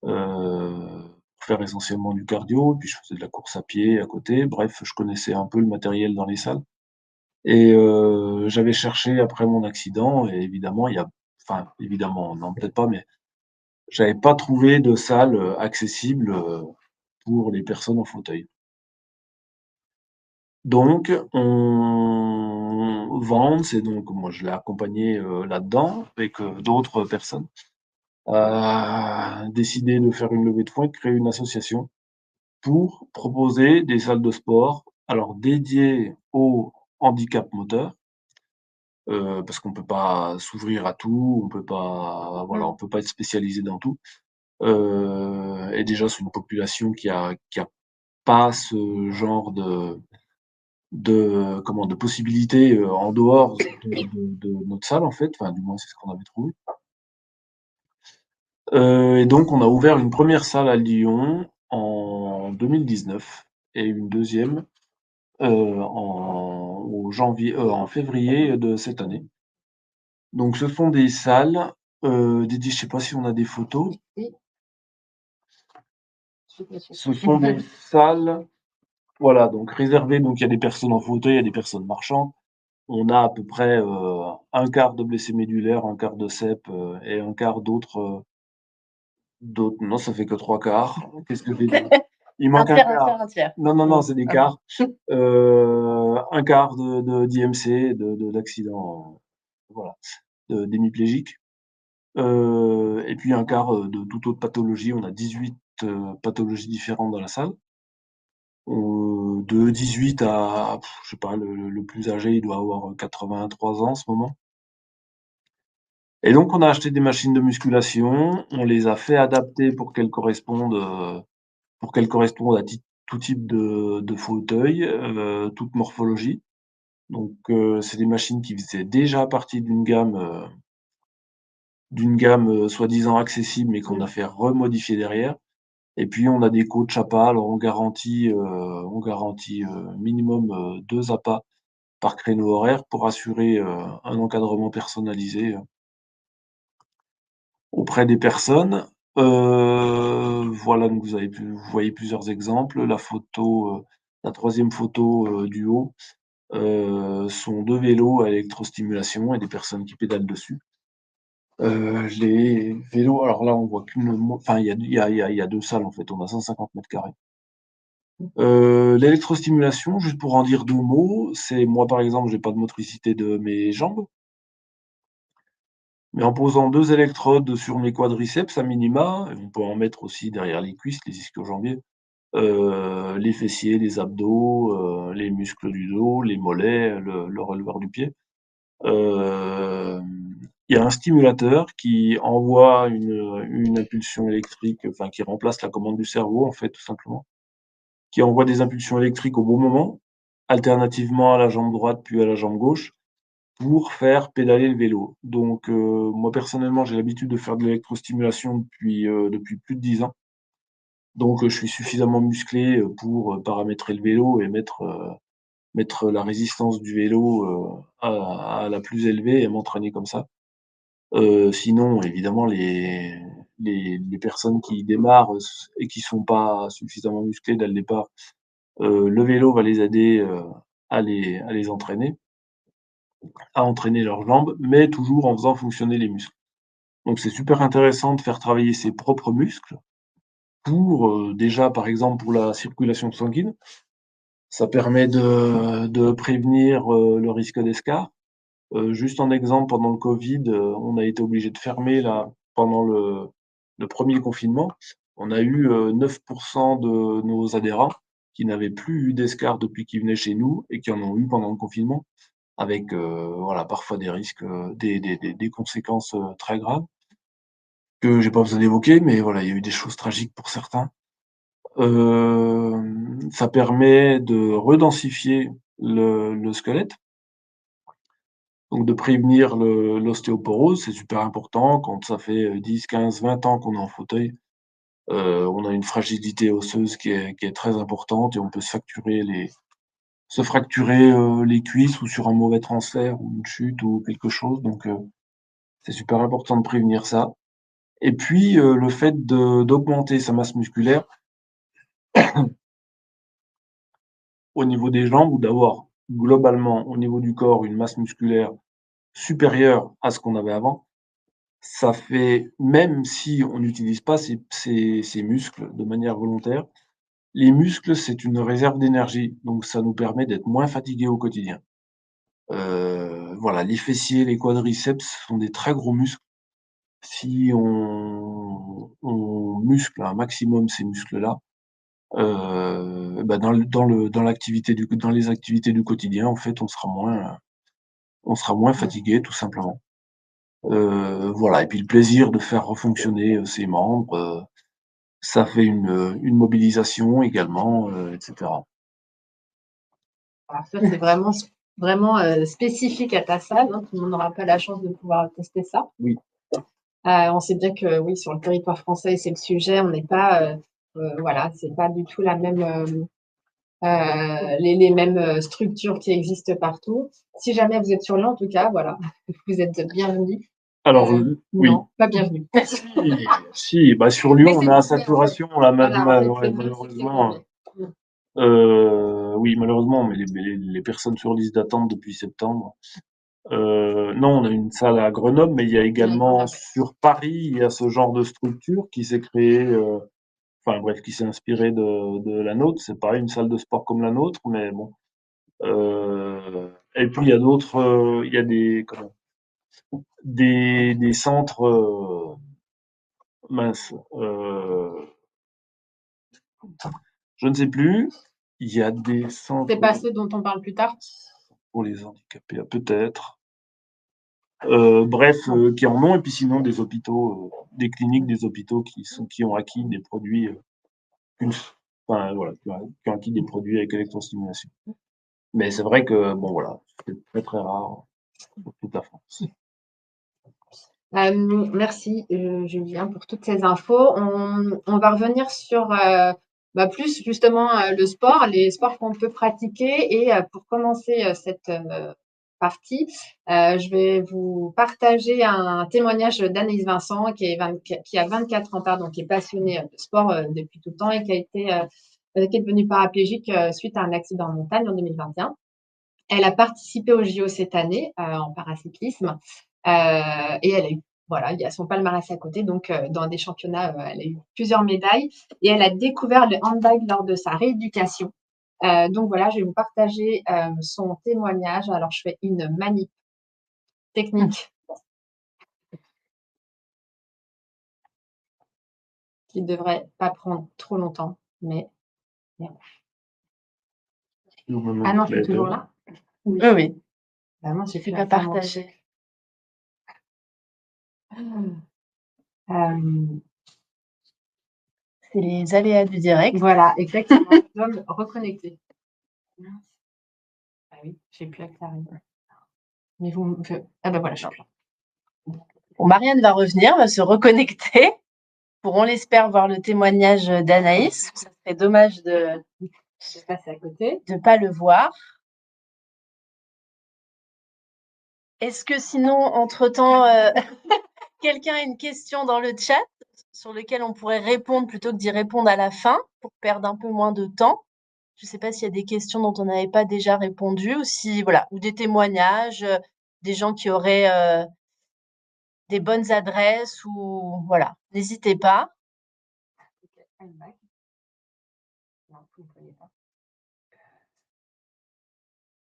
pour faire essentiellement du cardio, puis je faisais de la course à pied à côté. Bref, je connaissais un peu le matériel dans les salles et j'avais cherché après mon accident et évidemment, évidemment, non peut-être pas, mais j'avais pas trouvé de salle, accessible, pour les personnes en fauteuil. Donc on Vance et donc moi je l'ai accompagné, là-dedans avec, d'autres personnes, a décidé de faire une levée de fonds et de créer une association pour proposer des salles de sport, alors dédiées au handicap moteur, parce qu'on peut pas s'ouvrir à tout, on peut pas voilà, on peut pas être spécialisé dans tout. Et déjà c'est une population qui a pas ce genre de possibilités, en dehors de notre salle en fait, enfin du moins c'est ce qu'on avait trouvé. Et donc on a ouvert une première salle à Lyon en 2019 et une deuxième en février de cette année. Donc ce sont des salles dédiées, je sais pas si on a des photos. Ce sont des salles, voilà, donc réservées, donc il y a des personnes en fauteuil, il y a des personnes marchantes. On a à peu près un quart de blessés médulaires, un quart de CEP et un quart d'autres. Non, ça fait que trois quarts. Qu'est-ce que j'ai dit? Il manque un quart. Un tiers. Non, non, non, c'est des quarts. Un quart d'IMC, d'accident, voilà, d'hémiplégique. Et puis un quart de toute autre pathologie. On a 18 pathologies différentes dans la salle. De 18 à, je sais pas, le plus âgé, il doit avoir 83 ans en ce moment. Et donc, on a acheté des machines de musculation, on les a fait adapter pour qu'elles correspondent à tout type de fauteuil, toute morphologie. Donc, c'est des machines qui faisaient déjà partie d'une gamme soi-disant accessible, mais qu'on a fait remodifier derrière. Et puis, on a des coachs APA. Alors, on garantit minimum 2 APA par créneau horaire pour assurer un encadrement personnalisé auprès des personnes. Voilà, donc vous voyez plusieurs exemples. La troisième photo du haut sont deux vélos à électrostimulation et des personnes qui pédalent dessus. Les vélos, alors là, on voit enfin, il y a deux salles en fait, on a 150 mètres carrés. L'électrostimulation, juste pour en dire deux mots, c'est moi par exemple, j'ai pas de motricité de mes jambes. Mais en posant 2 électrodes sur mes quadriceps à minima, on peut en mettre aussi derrière les cuisses, les ischio-jambiers, les fessiers, les abdos, les muscles du dos, les mollets, le releveur du pied. Il y a un stimulateur qui envoie une impulsion électrique, enfin qui remplace la commande du cerveau en fait, tout simplement, qui envoie des impulsions électriques au bon moment, alternativement à la jambe droite puis à la jambe gauche, pour faire pédaler le vélo. Donc, moi personnellement, j'ai l'habitude de faire de l'électrostimulation depuis plus de 10 ans. Donc, je suis suffisamment musclé, pour, paramétrer le vélo et mettre la résistance du vélo, à la plus élevée et m'entraîner comme ça. Sinon évidemment les personnes qui démarrent et qui sont pas suffisamment musclées dès le départ, le vélo va les aider, à les entraîner, à entraîner leurs jambes, mais toujours en faisant fonctionner les muscles. Donc c'est super intéressant de faire travailler ses propres muscles pour, déjà par exemple pour la circulation sanguine, ça permet de prévenir, le risque d'escarre. Juste en exemple, pendant le covid, on a été obligé de fermer là, pendant le 1er confinement. On a eu, 9 de nos adhérents qui n'avaient plus eu d'escarre depuis qu'ils venaient chez nous et qui en ont eu pendant le confinement avec, voilà, parfois des risques, des conséquences, très graves que j'ai pas besoin d'évoquer, mais voilà, il y a eu des choses tragiques pour certains. Ça permet de redensifier le squelette. Donc de prévenir l'ostéoporose, c'est super important quand ça fait, 10, 15, 20 ans qu'on est en fauteuil. On a une fragilité osseuse qui est très importante et on peut se fracturer, les cuisses ou sur un mauvais transfert ou une chute ou quelque chose, donc c'est super important de prévenir ça. Et puis, le fait d'augmenter sa masse musculaire au niveau des jambes ou d'avoir globalement au niveau du corps une masse musculaire supérieure à ce qu'on avait avant. Ça fait même si on n'utilise pas ces muscles de manière volontaire, les muscles, c'est une réserve d'énergie, donc ça nous permet d'être moins fatigués au quotidien. Voilà, les fessiers, les quadriceps sont des très gros muscles. Si on muscle un maximum ces muscles-là, bah, dans les activités du quotidien, en fait, on sera moins fatigué tout simplement. Voilà et puis le plaisir de faire refonctionner, ses membres, ça fait une mobilisation également, et cetera. Alors ça, c'est vraiment, spécifique à ta salle, hein. Tout le monde n'aura pas la chance de pouvoir tester ça. Oui. On sait bien que oui, sur le territoire français, c'est le sujet. On n'est pas, voilà, c'est pas du tout la même, les mêmes, structures qui existent partout. Si jamais vous êtes sur Lyon, en tout cas, voilà, vous êtes bienvenus. Alors, oui. Non, pas bienvenue. Si, bah, sur Lyon, Mais on c'est est à bon, saturation là voilà, ouais, malheureusement, oui, malheureusement, mais les personnes sur liste d'attente depuis septembre. Non, on a une salle à Grenoble, mais il y a également sur Paris, il y a ce genre de structure qui s'est créée, enfin bref, qui s'est inspirée de la nôtre. C'est pas une salle de sport comme la nôtre, mais bon. Et puis il y a d'autres, il y a des centres, mince, je ne sais plus. Il y a des centres C'est pas ceux dont on parle plus tard? pour les handicapés, peut-être. Bref, qui en ont et puis sinon des hôpitaux, des cliniques, des hôpitaux qui ont acquis des produits, une enfin voilà, qui ont acquis des produits avec électrostimulation. Mais c'est vrai que bon voilà, c'est très, très rare dans toute la France. Merci, Julien, pour toutes ces infos. On va revenir sur, plus justement, le sport, les sports qu'on peut pratiquer et pour commencer, cette, partie, je vais vous partager un témoignage d'Anaïs Vincent qui a 24 ans, pardon, qui est passionnée, de sport, depuis tout le temps et qui est devenue paraplégique, suite à un accident en montagne en 2021. Elle a participé aux JO cette année, en paracyclisme, et elle a eu voilà, il y a son palmarès à côté, donc dans des championnats, elle a eu plusieurs médailles et elle a découvert le handball lors de sa rééducation. Donc voilà, je vais vous partager, son témoignage. Alors je fais une manip technique qui ne devrait pas prendre trop longtemps, mais ah non, je suis toujours là? Oui, oui. Bah moi, j'ai Tu plus vas la commande. partager. C'est les aléas du direct. Voilà, exactement. Je dois me reconnecter. Mince. Ah oui, j'ai plus accès à rien. Mais ah ben voilà, je suis là. Bon, Marianne va revenir, va se reconnecter. Pour, on l'espère, voir le témoignage d'Anaïs. Ça serait dommage de passer à côté. ne pas le voir. Est-ce que sinon, entre-temps, quelqu'un a une question dans le chat sur lequel on pourrait répondre plutôt que d'y répondre à la fin pour perdre un peu moins de temps? Je ne sais pas s'il y a des questions dont on n'avait pas déjà répondu ou si, voilà, ou des témoignages, des gens qui auraient des bonnes adresses ou voilà, n'hésitez pas. Non, vous ne voyez pas.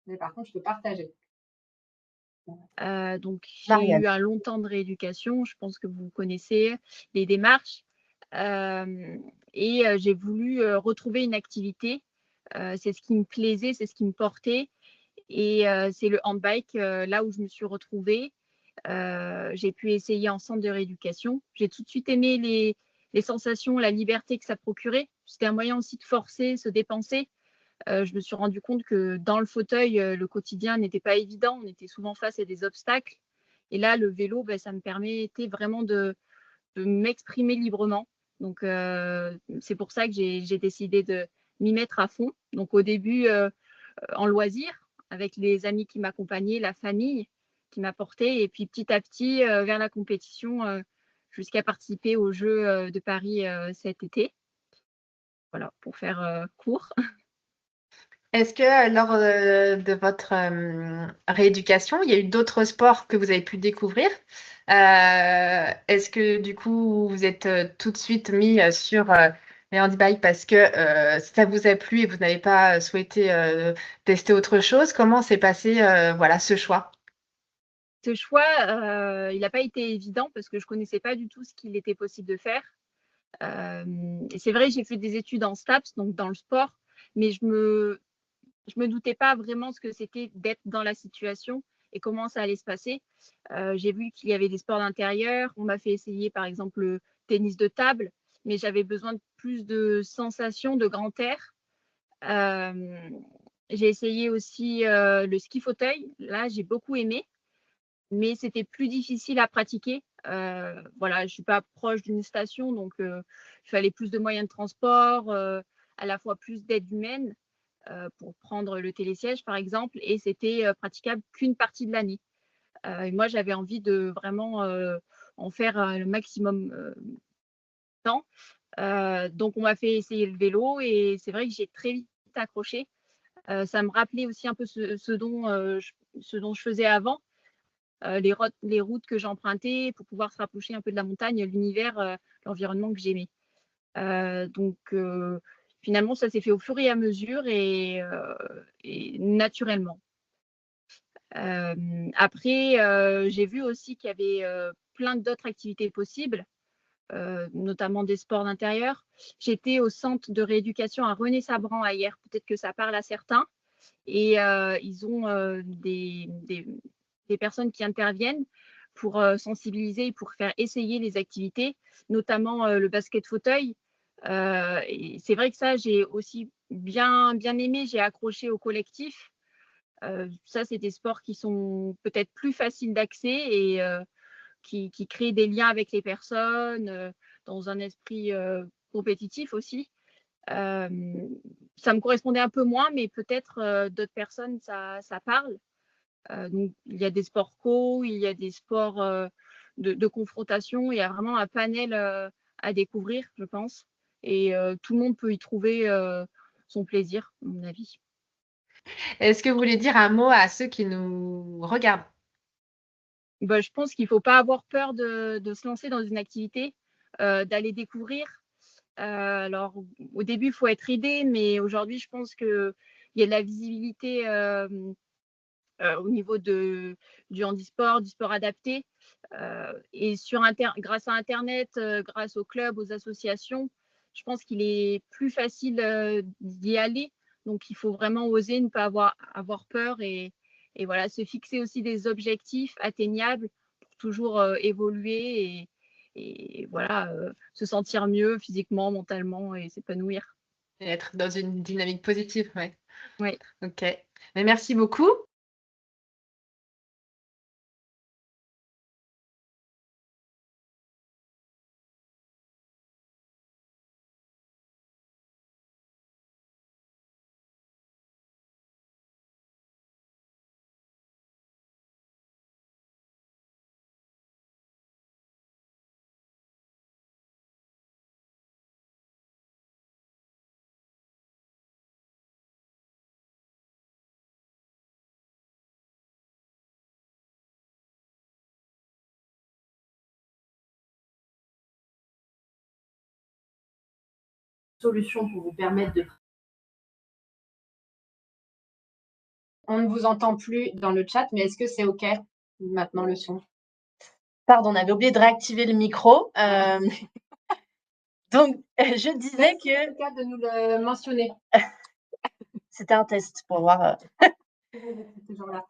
Mais par contre, je peux partager. Donc, j'ai Marianne. eu un long temps de rééducation. Je pense que vous connaissez les démarches. Et j'ai voulu retrouver une activité. C'est ce qui me plaisait, c'est ce qui me portait. Et c'est le handbike, là où je me suis retrouvée. J'ai pu essayer en centre de rééducation. J'ai tout de suite aimé les sensations, la liberté que ça procurait. C'était un moyen aussi de forcer, se dépenser. Je me suis rendu compte que dans le fauteuil, le quotidien n'était pas évident. On était souvent face à des obstacles. Et là, le vélo, ça me permettait vraiment de m'exprimer librement. Donc, c'est pour ça que j'ai décidé de m'y mettre à fond. Donc, au début, en loisir, avec les amis qui m'accompagnaient, la famille qui m'apportait, et puis petit à petit, vers la compétition, jusqu'à participer aux Jeux de Paris cet été. Voilà, pour faire court. Est-ce que lors de votre rééducation, il y a eu d'autres sports que vous avez pu découvrir? Est-ce que du coup, vous êtes tout de suite mis sur les handbikes parce que ça vous a plu et vous n'avez pas souhaité tester autre chose? Comment s'est passé voilà, ce choix? Ce choix, il n'a pas été évident parce que je ne connaissais pas du tout ce qu'il était possible de faire. Et c'est vrai, j'ai fait des études en STAPS, donc dans le sport, mais je me doutais pas vraiment ce que c'était d'être dans la situation et comment ça allait se passer. J'ai vu qu'il y avait des sports d'intérieur. On m'a fait essayer, par exemple, le tennis de table, mais j'avais besoin de plus de sensations, de grand air. J'ai essayé aussi le ski fauteuil. Là, j'ai beaucoup aimé, mais c'était plus difficile à pratiquer. Voilà, je suis pas proche d'une station, donc il fallait plus de moyens de transport, à la fois plus d'aide humaine pour prendre le télésiège, par exemple, et c'était praticable qu'une partie de l'année. Et moi, j'avais envie de vraiment en faire le maximum de temps. Donc, on m'a fait essayer le vélo et c'est vrai que j'ai très vite accroché. Ça me rappelait aussi un peu ce dont je faisais avant. Les routes que j'empruntais pour pouvoir se rapprocher un peu de la montagne, l'univers, l'environnement que j'aimais. Donc, finalement, ça s'est fait au fur et à mesure et naturellement. Après, j'ai vu aussi qu'il y avait plein d'autres activités possibles, notamment des sports d'intérieur. J'étais au centre de rééducation à René-Sabran hier, peut-être que ça parle à certains. Et ils ont des personnes qui interviennent pour sensibiliser et pour faire essayer les activités, notamment le basket fauteuil. Et c'est vrai que ça, j'ai aussi bien aimé, j'ai accroché au collectif. Ça, c'est des sports qui sont peut-être plus faciles d'accès et qui créent des liens avec les personnes dans un esprit compétitif aussi. Ça me correspondait un peu moins, mais peut-être d'autres personnes, ça parle. Donc, il y a des sports co, il y a des sports de confrontation. Il y a vraiment un panel à découvrir, je pense. Et tout le monde peut y trouver son plaisir, à mon avis. Est-ce que vous voulez dire un mot à ceux qui nous regardent? Je pense qu'il ne faut pas avoir peur de se lancer dans une activité, d'aller découvrir. Alors, au début, il faut être aidé, mais aujourd'hui, je pense qu'il y a de la visibilité au niveau du handisport, du sport adapté. Et grâce à Internet, grâce aux clubs, aux associations, je pense qu'il est plus facile d'y aller. Donc, il faut vraiment oser, ne pas avoir peur et voilà, se fixer aussi des objectifs atteignables pour toujours évoluer et voilà, se sentir mieux physiquement, mentalement et s'épanouir. Et être dans une dynamique positive, ouais. Oui. Ok. Mais merci beaucoup. solutions pour vous permettre de... On ne vous entend plus dans le chat, mais est-ce que c'est OK maintenant le son? Pardon, on avait oublié de réactiver le micro. Donc, je disais que... C'est le cas de nous le mentionner. C'était un test pour voir... Toujours là.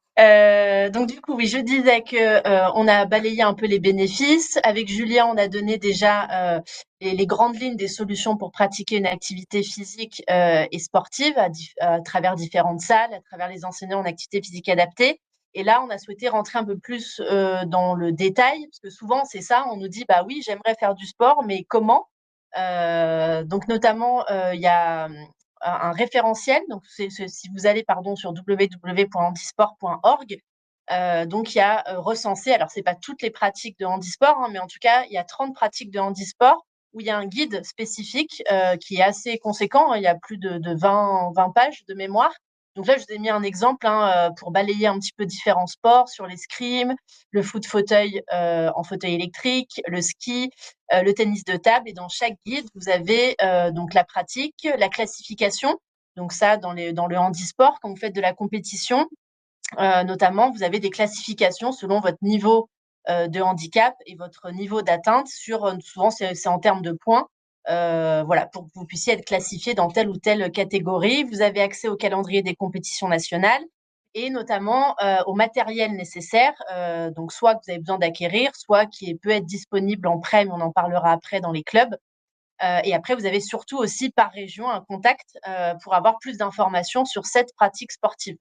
Donc du coup, oui, je disais que on a balayé un peu les bénéfices. Avec Julien, on a donné déjà les grandes lignes des solutions pour pratiquer une activité physique et sportive à travers différentes salles, à travers les enseignants en activité physique adaptée. Et là, on a souhaité rentrer un peu plus dans le détail, parce que souvent, c'est ça, on nous dit, bah oui, j'aimerais faire du sport, mais comment? Donc notamment, il y a un référentiel. Donc, si vous allez sur www.handisport.org, donc il y a recensé, alors c'est pas toutes les pratiques de handisport, mais en tout cas, il y a 30 pratiques de handisport où il y a un guide spécifique qui est assez conséquent. Il y a plus de 20 pages de mémoire. Donc là, je vous ai mis un exemple pour balayer un petit peu différents sports sur l'escrime, le foot fauteuil en fauteuil électrique, le ski, le tennis de table. Et dans chaque guide, vous avez donc la pratique, la classification. Donc ça, dans le handisport, quand vous faites de la compétition, notamment, vous avez des classifications selon votre niveau de handicap et votre niveau d'atteinte. Souvent, c'est en termes de points. Voilà, pour que vous puissiez être classifié dans telle ou telle catégorie. Vous avez accès au calendrier des compétitions nationales et notamment au matériel nécessaire, donc soit que vous avez besoin d'acquérir, soit qui peut être disponible en prêt, mais on en parlera après dans les clubs. Et après, vous avez surtout aussi par région un contact pour avoir plus d'informations sur cette pratique sportive.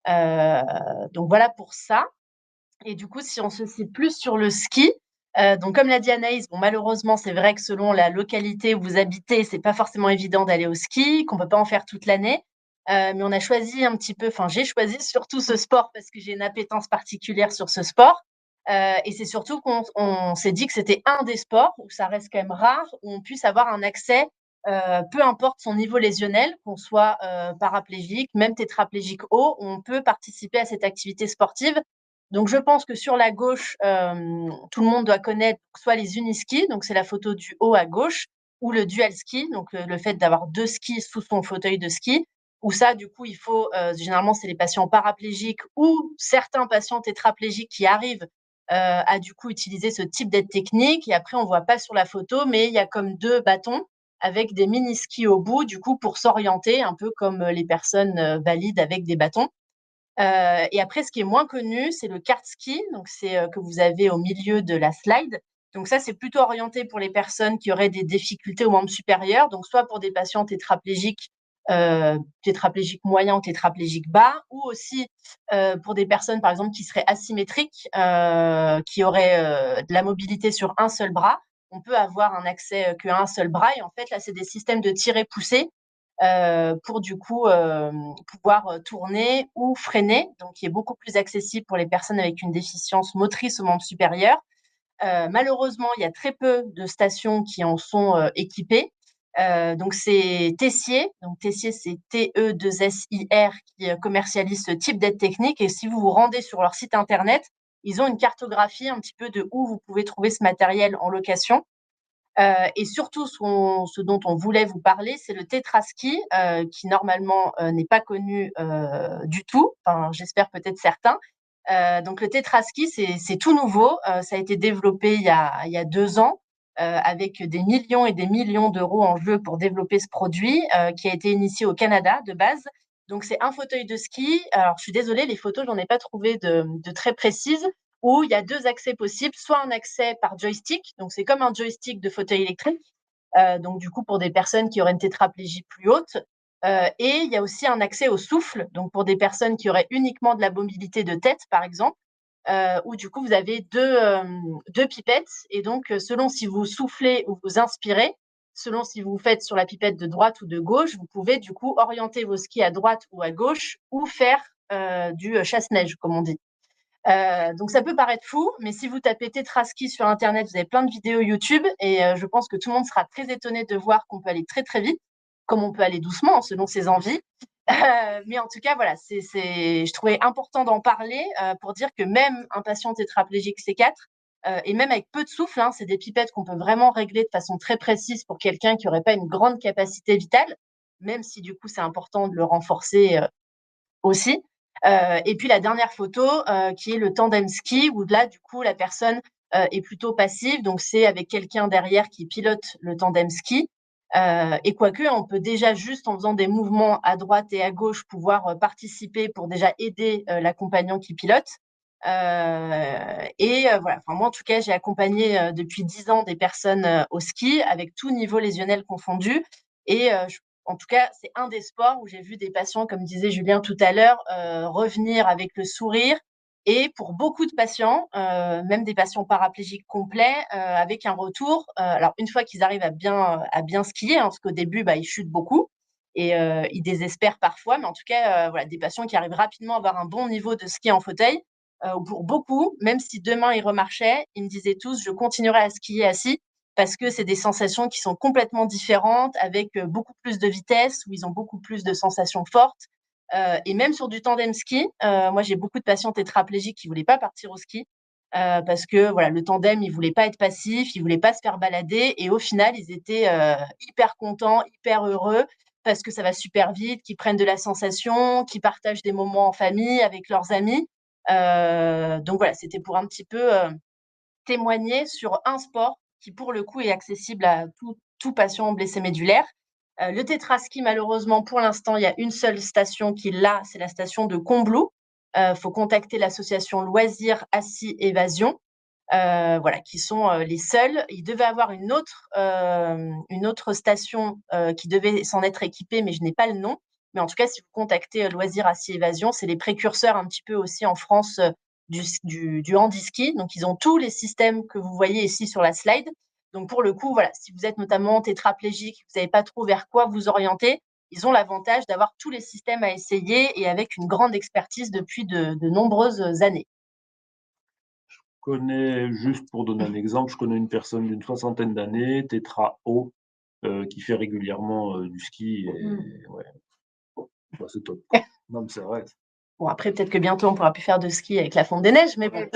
Donc voilà pour ça. Et du coup, si on se cite plus sur le ski, donc comme l'a dit Anaïs, malheureusement, c'est vrai que selon la localité où vous habitez, c'est pas forcément évident d'aller au ski, qu'on peut pas en faire toute l'année. Mais on a choisi un petit peu, j'ai choisi surtout ce sport parce que j'ai une appétence particulière sur ce sport. Et c'est surtout qu'on s'est dit que c'était un des sports où ça reste quand même rare, où on puisse avoir un accès, peu importe son niveau lésionnel, qu'on soit paraplégique, même tétraplégique haut, on peut participer à cette activité sportive. Donc, je pense que sur la gauche, tout le monde doit connaître soit les uniskis, donc c'est la photo du haut à gauche, ou le dual ski, donc le fait d'avoir 2 skis sous son fauteuil de ski, où ça, du coup, il faut, généralement, c'est les patients paraplégiques ou certains patients tétraplégiques qui arrivent à, du coup, utiliser ce type d'aide technique. Et après, on ne voit pas sur la photo, mais il y a comme 2 bâtons avec des mini-skis au bout, du coup, pour s'orienter, un peu comme les personnes valides avec des bâtons. Et après, ce qui est moins connu, c'est le kart ski. Donc, c'est que vous avez au milieu de la slide. Donc, ça, c'est plutôt orienté pour les personnes qui auraient des difficultés aux membres supérieurs. Donc, soit pour des patients tétraplégiques moyens ou tétraplégiques bas, ou aussi pour des personnes, par exemple, qui seraient asymétriques, qui auraient de la mobilité sur un seul bras. On peut avoir un accès qu'à un seul bras. Et en fait, là, c'est des systèmes de tirer-pousser pour du coup pouvoir tourner ou freiner, donc qui est beaucoup plus accessible pour les personnes avec une déficience motrice au membre supérieur. Malheureusement, il y a très peu de stations qui en sont équipées. Donc c'est Tessier, donc Tessier c'est TE2SIR qui commercialise ce type d'aide technique, et si vous vous rendez sur leur site internet, ils ont une cartographie un petit peu de où vous pouvez trouver ce matériel en location. Et surtout, ce dont on voulait vous parler, c'est le tétraski, qui normalement n'est pas connu du tout. Enfin, j'espère peut-être certains. Donc le tétraski, c'est tout nouveau. Ça a été développé il y a 2 ans, avec des millions et des millions d'euros en jeu pour développer ce produit, qui a été initié au Canada de base. Donc c'est un fauteuil de ski. Alors je suis désolée, les photos, j'en ai pas trouvé de très précises, où il y a 2 accès possibles, soit un accès par joystick, donc c'est comme un joystick de fauteuil électrique, donc du coup pour des personnes qui auraient une tétraplégie plus haute, et il y a aussi un accès au souffle, donc pour des personnes qui auraient uniquement de la mobilité de tête, par exemple, où du coup vous avez deux pipettes, et donc selon si vous soufflez ou vous inspirez, selon si vous faites sur la pipette de droite ou de gauche, vous pouvez du coup orienter vos skis à droite ou à gauche, ou faire du chasse-neige, comme on dit. Donc ça peut paraître fou, mais si vous tapez tétraski sur Internet, vous avez plein de vidéos YouTube, et je pense que tout le monde sera très étonné de voir qu'on peut aller très très vite, comme on peut aller doucement selon ses envies. Mais en tout cas, voilà, je trouvais important d'en parler pour dire que même un patient tétraplégique C4 et même avec peu de souffle, hein, c'est des pipettes qu'on peut vraiment régler de façon très précise pour quelqu'un qui n'aurait pas une grande capacité vitale, même si du coup c'est important de le renforcer aussi. Et puis la dernière photo qui est le tandem ski, où là du coup la personne est plutôt passive, donc c'est avec quelqu'un derrière qui pilote le tandem ski. Et quoique, on peut déjà juste en faisant des mouvements à droite et à gauche pouvoir participer pour déjà aider l'accompagnant qui pilote. Voilà. Enfin, moi, en tout cas, j'ai accompagné depuis 10 ans des personnes au ski avec tout niveau lésionnel confondu. Et en tout cas, c'est un des sports où j'ai vu des patients, comme disait Julien tout à l'heure, revenir avec le sourire. Et pour beaucoup de patients, même des patients paraplégiques complets, avec un retour. Alors, une fois qu'ils arrivent à bien skier, hein, parce qu'au début, ils chutent beaucoup et ils désespèrent parfois. Mais en tout cas, voilà, des patients qui arrivent rapidement à avoir un bon niveau de ski en fauteuil. Pour beaucoup, même si demain ils remarchaient, ils me disaient tous, je continuerai à skier assis parce que c'est des sensations qui sont complètement différentes, avec beaucoup plus de vitesse, où ils ont beaucoup plus de sensations fortes. Et même sur du tandem ski, moi j'ai beaucoup de patients tétraplégiques qui ne voulaient pas partir au ski parce que voilà, le tandem, ils ne voulaient pas être passifs, ils ne voulaient pas se faire balader. Et au final, ils étaient hyper contents, hyper heureux parce que ça va super vite, qu'ils prennent de la sensation, qu'ils partagent des moments en famille avec leurs amis. Donc voilà, c'était pour un petit peu témoigner sur un sport qui, pour le coup, est accessible à tout patient blessé médulaire. Le tétraski, malheureusement, pour l'instant, il y a une seule station qui l'a, c'est la station de Combloux. Faut contacter l'association Loisirs Assis Évasion, voilà, qui sont les seuls. Il devait avoir une autre station qui devait s'en être équipée, mais je n'ai pas le nom. Mais en tout cas, si vous contactez Loisirs Assis Évasion, c'est les précurseurs un petit peu aussi en France du handiski. Donc, ils ont tous les systèmes que vous voyez ici sur la slide. Donc, pour le coup, voilà, si vous êtes notamment tétraplégique, vous savez pas trop vers quoi vous orienter, ils ont l'avantage d'avoir tous les systèmes à essayer et avec une grande expertise depuis de nombreuses années. Je connais, juste pour donner un exemple, je connais une personne d'une 60aine d'années, tétra haut, qui fait régulièrement du ski. Et ouais, c'est top. Non, mais c'est vrai. Bon, après, peut-être que bientôt, on pourra plus faire de ski avec la fonte des neiges, mais bon.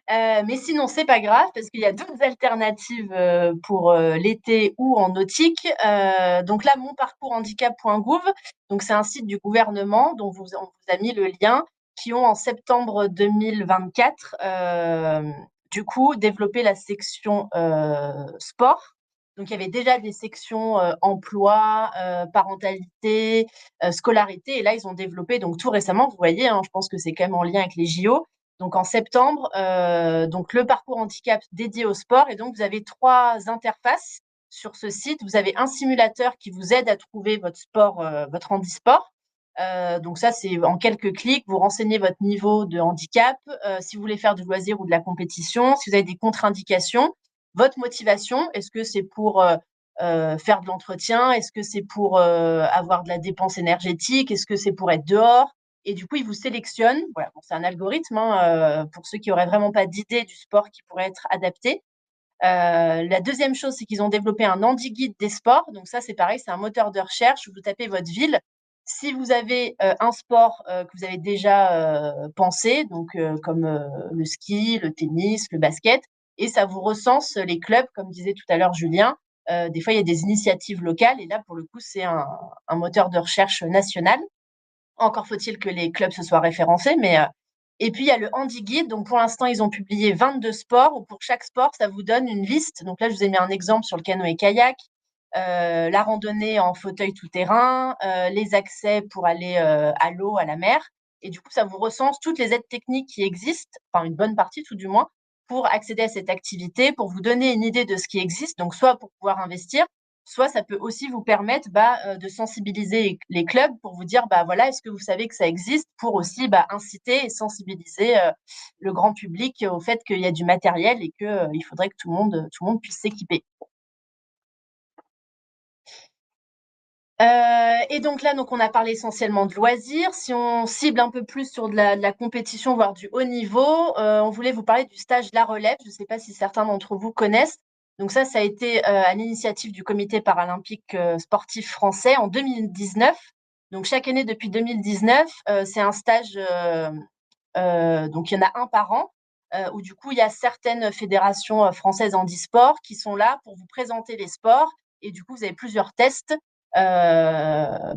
Mais sinon, c'est pas grave parce qu'il y a d'autres alternatives pour l'été ou en nautique. Donc là, monparcourshandicap.gouv, donc c'est un site du gouvernement dont on vous a mis le lien, qui ont en septembre 2024 du coup développé la section sport. Donc il y avait déjà des sections emploi, parentalité, scolarité, et là ils ont développé donc tout récemment. Vous voyez, hein, je pense que c'est quand même en lien avec les JO. Donc en septembre, donc le parcours handicap dédié au sport. Et donc vous avez 3 interfaces sur ce site. Vous avez un simulateur qui vous aide à trouver votre sport, votre handisport. Donc ça, c'est en quelques clics. Vous renseignez votre niveau de handicap, si vous voulez faire du loisir ou de la compétition, si vous avez des contre-indications, votre motivation. Est-ce que c'est pour faire de l'entretien? Est-ce que c'est pour avoir de la dépense énergétique? Est-ce que c'est pour être dehors? Et du coup, ils vous sélectionnent. Voilà, bon, c'est un algorithme pour ceux qui n'auraient vraiment pas d'idée du sport qui pourrait être adapté. La deuxième chose, c'est qu'ils ont développé un handi-guide des sports. Donc ça, c'est pareil, c'est un moteur de recherche où vous tapez votre ville. Si vous avez un sport que vous avez déjà pensé, donc comme le ski, le tennis, le basket, et ça vous recense les clubs, comme disait tout à l'heure Julien. Des fois, il y a des initiatives locales, et là, pour le coup, c'est un moteur de recherche national. Encore faut-il que les clubs se soient référencés, mais et puis il y a le Handi Guide. Donc pour l'instant, ils ont publié 22 sports où pour chaque sport, ça vous donne une liste. Donc là, je vous ai mis un exemple sur le canoë-kayak, la randonnée en fauteuil tout-terrain, les accès pour aller à l'eau, à la mer. Et du coup, ça vous recense toutes les aides techniques qui existent, enfin une bonne partie tout du moins, pour accéder à cette activité, pour vous donner une idée de ce qui existe. Donc soit pour pouvoir investir, soit ça peut aussi vous permettre de sensibiliser les clubs pour vous dire, voilà, est-ce que vous savez que ça existe, pour aussi inciter et sensibiliser le grand public au fait qu'il y a du matériel et qu'il faudrait que tout le monde puisse s'équiper. Et donc là, on a parlé essentiellement de loisirs. Si on cible un peu plus sur de la compétition, voire du haut niveau, on voulait vous parler du stage La Relève. Je ne sais pas si certains d'entre vous connaissent. Donc ça a été à l'initiative du Comité paralympique sportif français en 2019. Donc chaque année depuis 2019, c'est un stage, donc il y en a un par an, où du coup, il y a certaines fédérations françaises handisport qui sont là pour vous présenter les sports. Et du coup, vous avez plusieurs tests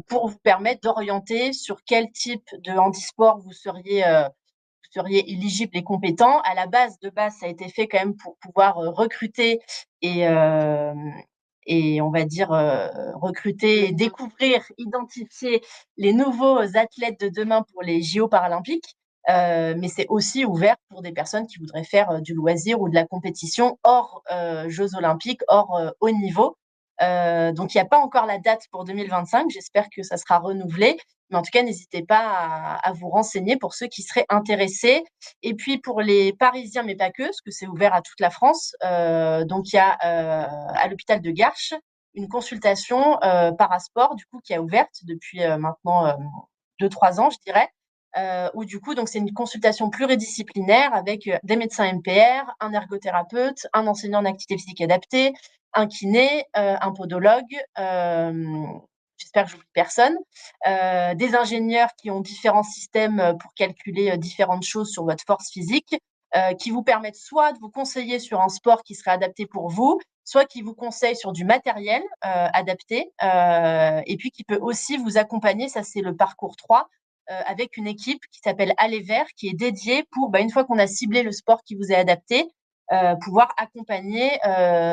pour vous permettre d'orienter sur quel type de handisport vous seriez éligible et compétent. À la base, ça a été fait quand même pour pouvoir recruter et on va dire recruter et découvrir, identifier les nouveaux athlètes de demain pour les JO paralympiques. Mais c'est aussi ouvert pour des personnes qui voudraient faire du loisir ou de la compétition hors Jeux olympiques, hors haut niveau. Donc, il n'y a pas encore la date pour 2025. J'espère que ça sera renouvelé. Mais en tout cas, n'hésitez pas à vous renseigner pour ceux qui seraient intéressés. Et puis, pour les Parisiens, mais pas que, parce que c'est ouvert à toute la France. Donc, il y a à l'hôpital de Garches une consultation parasport, du coup, qui est ouverte depuis maintenant 2-3 ans, je dirais. Où du coup, donc c'est une consultation pluridisciplinaire avec des médecins MPR, un ergothérapeute, un enseignant en activité physique adaptée, un kiné, un podologue, j'espère que je n'oublie personne, des ingénieurs qui ont différents systèmes pour calculer différentes choses sur votre force physique, qui vous permettent soit de vous conseiller sur un sport qui serait adapté pour vous, soit qui vous conseille sur du matériel adapté, et puis qui peut aussi vous accompagner, ça c'est le parcours 3, avec une équipe qui s'appelle Aller Vert, qui est dédiée pour, une fois qu'on a ciblé le sport qui vous est adapté, pouvoir accompagner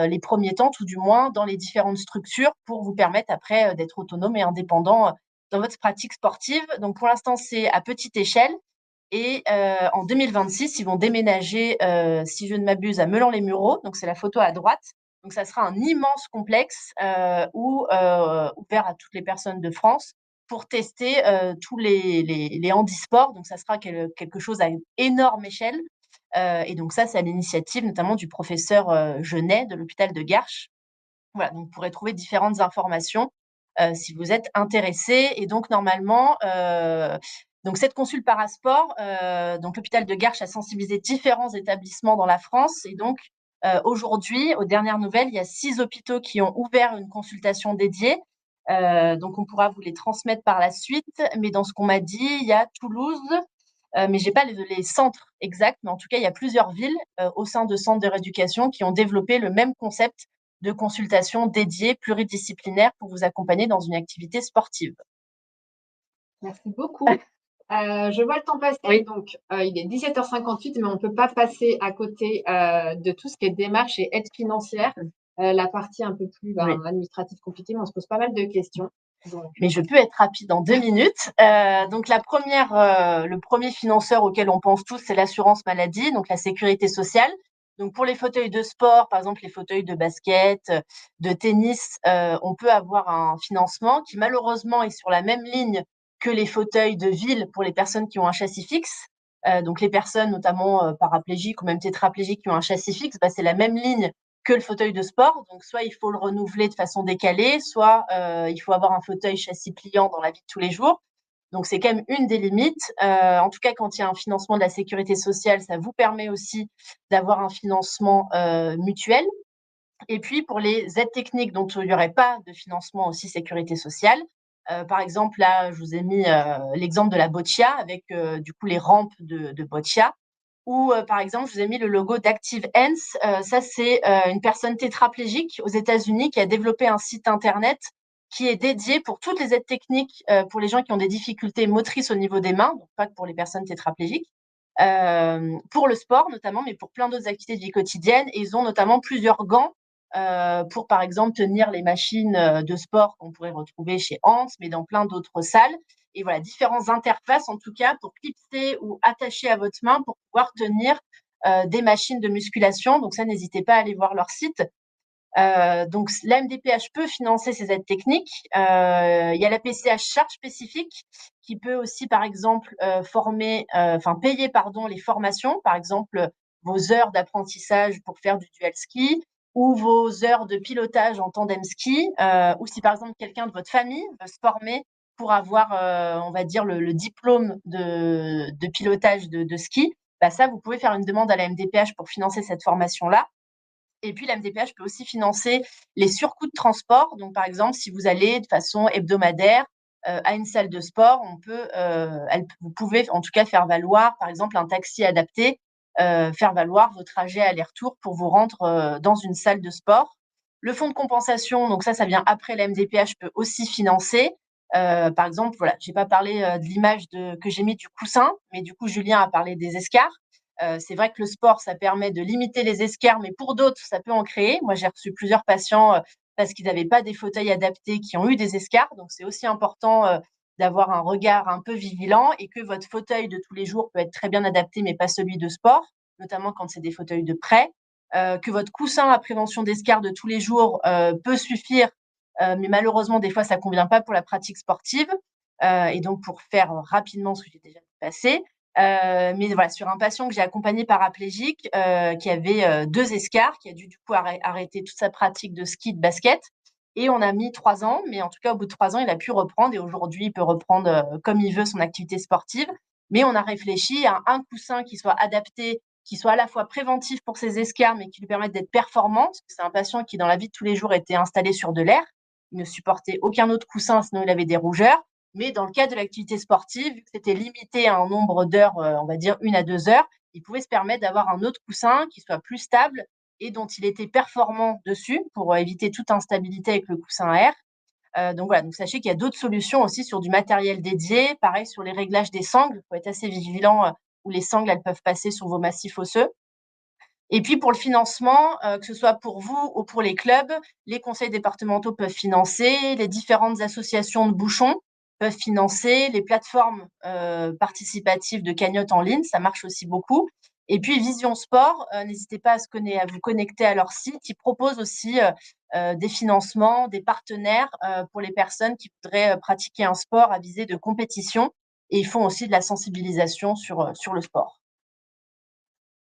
les premiers temps, tout du moins, dans les différentes structures pour vous permettre après d'être autonome et indépendant dans votre pratique sportive. Donc, pour l'instant, c'est à petite échelle. Et en 2026, ils vont déménager, si je ne m'abuse, à Meulan-les-Mureaux. Donc, c'est la photo à droite. Donc, ça sera un immense complexe ouvert à toutes les personnes de France pour tester tous les handisports. Donc, ça sera quelque chose à une énorme échelle. Et donc, ça, c'est à l'initiative notamment du professeur Genet de l'hôpital de Garches. Voilà, donc vous pourrez trouver différentes informations si vous êtes intéressé. Et donc, normalement, donc cette consulte parasport, donc l'hôpital de Garches a sensibilisé différents établissements dans la France. Et donc, aujourd'hui, aux dernières nouvelles, il y a 6 hôpitaux qui ont ouvert une consultation dédiée. Donc, on pourra vous les transmettre par la suite. Mais dans ce qu'on m'a dit, il y a Toulouse, mais je n'ai pas les centres exacts. Mais en tout cas, il y a plusieurs villes au sein de centres de rééducation qui ont développé le même concept de consultation dédiée pluridisciplinaire pour vous accompagner dans une activité sportive. Merci beaucoup. Je vois le temps passer, oui. Donc il est 17h58, mais on ne peut pas passer à côté de tout ce qui est démarche et aide financière. La partie un peu plus administrative compliquée, mais on se pose pas mal de questions. Donc, mais je peux être rapide en 2 minutes. Donc le premier financeur auquel on pense tous, c'est l'assurance maladie, donc la sécurité sociale. Donc pour les fauteuils de sport, par exemple les fauteuils de basket, de tennis, on peut avoir un financement qui malheureusement est sur la même ligne que les fauteuils de ville pour les personnes qui ont un châssis fixe. Donc les personnes notamment paraplégiques ou même tétraplégiques qui ont un châssis fixe, c'est la même ligne que le fauteuil de sport. Donc, soit il faut le renouveler de façon décalée, soit il faut avoir un fauteuil châssis pliant dans la vie de tous les jours. Donc, c'est quand même une des limites. En tout cas, quand il y a un financement de la sécurité sociale, ça vous permet aussi d'avoir un financement mutuel. Et puis, pour les aides techniques dont il n'y aurait pas de financement aussi sécurité sociale, par exemple, là, je vous ai mis l'exemple de la Boccia avec du coup les rampes de Boccia. Ou par exemple, je vous ai mis le logo d'Active Hands. Ça, c'est une personne tétraplégique aux États-Unis qui a développé un site internet qui est dédié pour toutes les aides techniques pour les gens qui ont des difficultés motrices au niveau des mains, donc pas que pour les personnes tétraplégiques, pour le sport notamment, mais pour plein d'autres activités de vie quotidienne. Et ils ont notamment plusieurs gants pour, par exemple, tenir les machines de sport qu'on pourrait retrouver chez Hans, mais dans plein d'autres salles. Et voilà, différentes interfaces, en tout cas, pour clipser ou attacher à votre main pour pouvoir tenir des machines de musculation. Donc ça, n'hésitez pas à aller voir leur site. Donc la MDPH peut financer ces aides techniques. Il y a la PCH charge spécifique qui peut aussi, par exemple, payer les formations, par exemple vos heures d'apprentissage pour faire du dual ski ou vos heures de pilotage en tandem ski, ou si par exemple quelqu'un de votre famille veut se former pour avoir, on va dire, le diplôme de pilotage de ski, ça, vous pouvez faire une demande à la MDPH pour financer cette formation-là. Et puis, la MDPH peut aussi financer les surcoûts de transport. Donc, par exemple, si vous allez de façon hebdomadaire à une salle de sport, vous pouvez en tout cas faire valoir, par exemple, un taxi adapté faire valoir vos trajets aller-retour pour vous rendre dans une salle de sport. Le fonds de compensation, donc ça vient après la MDPH, peut aussi financer. Par exemple, voilà, j'ai pas parlé de l'image que j'ai mis du coussin, mais du coup, Julien a parlé des escarres. C'est vrai que le sport, ça permet de limiter les escarres, mais pour d'autres, ça peut en créer. Moi, j'ai reçu plusieurs patients parce qu'ils n'avaient pas des fauteuils adaptés qui ont eu des escarres. Donc, c'est aussi important d'avoir un regard un peu vigilant et que votre fauteuil de tous les jours peut être très bien adapté, mais pas celui de sport, notamment quand c'est des fauteuils de prêt. Que votre coussin à prévention d'escarres de tous les jours peut suffire, mais malheureusement, des fois, ça ne convient pas pour la pratique sportive. Et donc, pour faire rapidement ce que j'ai déjà passé, mais voilà, sur un patient que j'ai accompagné paraplégique qui avait 2 escarres, qui a dû du coup arrêter toute sa pratique de ski, de basket. Et on a mis 3 ans, mais en tout cas, au bout de 3 ans, il a pu reprendre. Et aujourd'hui, il peut reprendre comme il veut son activité sportive. Mais on a réfléchi à un coussin qui soit adapté, qui soit à la fois préventif pour ses escarres, mais qui lui permette d'être performant. Parce que c'est un patient qui, dans la vie de tous les jours, était installé sur de l'air. Il ne supportait aucun autre coussin, sinon il avait des rougeurs. Mais dans le cadre de l'activité sportive, vu que c'était limité à un nombre d'heures, on va dire 1 à 2 heures, il pouvait se permettre d'avoir un autre coussin qui soit plus stable et dont il était performant dessus pour éviter toute instabilité avec le coussin à air. Donc voilà, donc sachez qu'il y a d'autres solutions aussi sur du matériel dédié. Pareil sur les réglages des sangles, il faut être assez vigilant où les sangles elles peuvent passer sur vos massifs osseux. Et puis pour le financement, que ce soit pour vous ou pour les clubs, les conseils départementaux peuvent financer, les différentes associations de bouchons peuvent financer, les plateformes participatives de cagnotte en ligne, ça marche aussi beaucoup. Et puis Vision Sport, n'hésitez pas à vous connecter à leur site. Ils proposent aussi des financements, des partenaires pour les personnes qui voudraient pratiquer un sport à visée de compétition. Et ils font aussi de la sensibilisation sur le sport.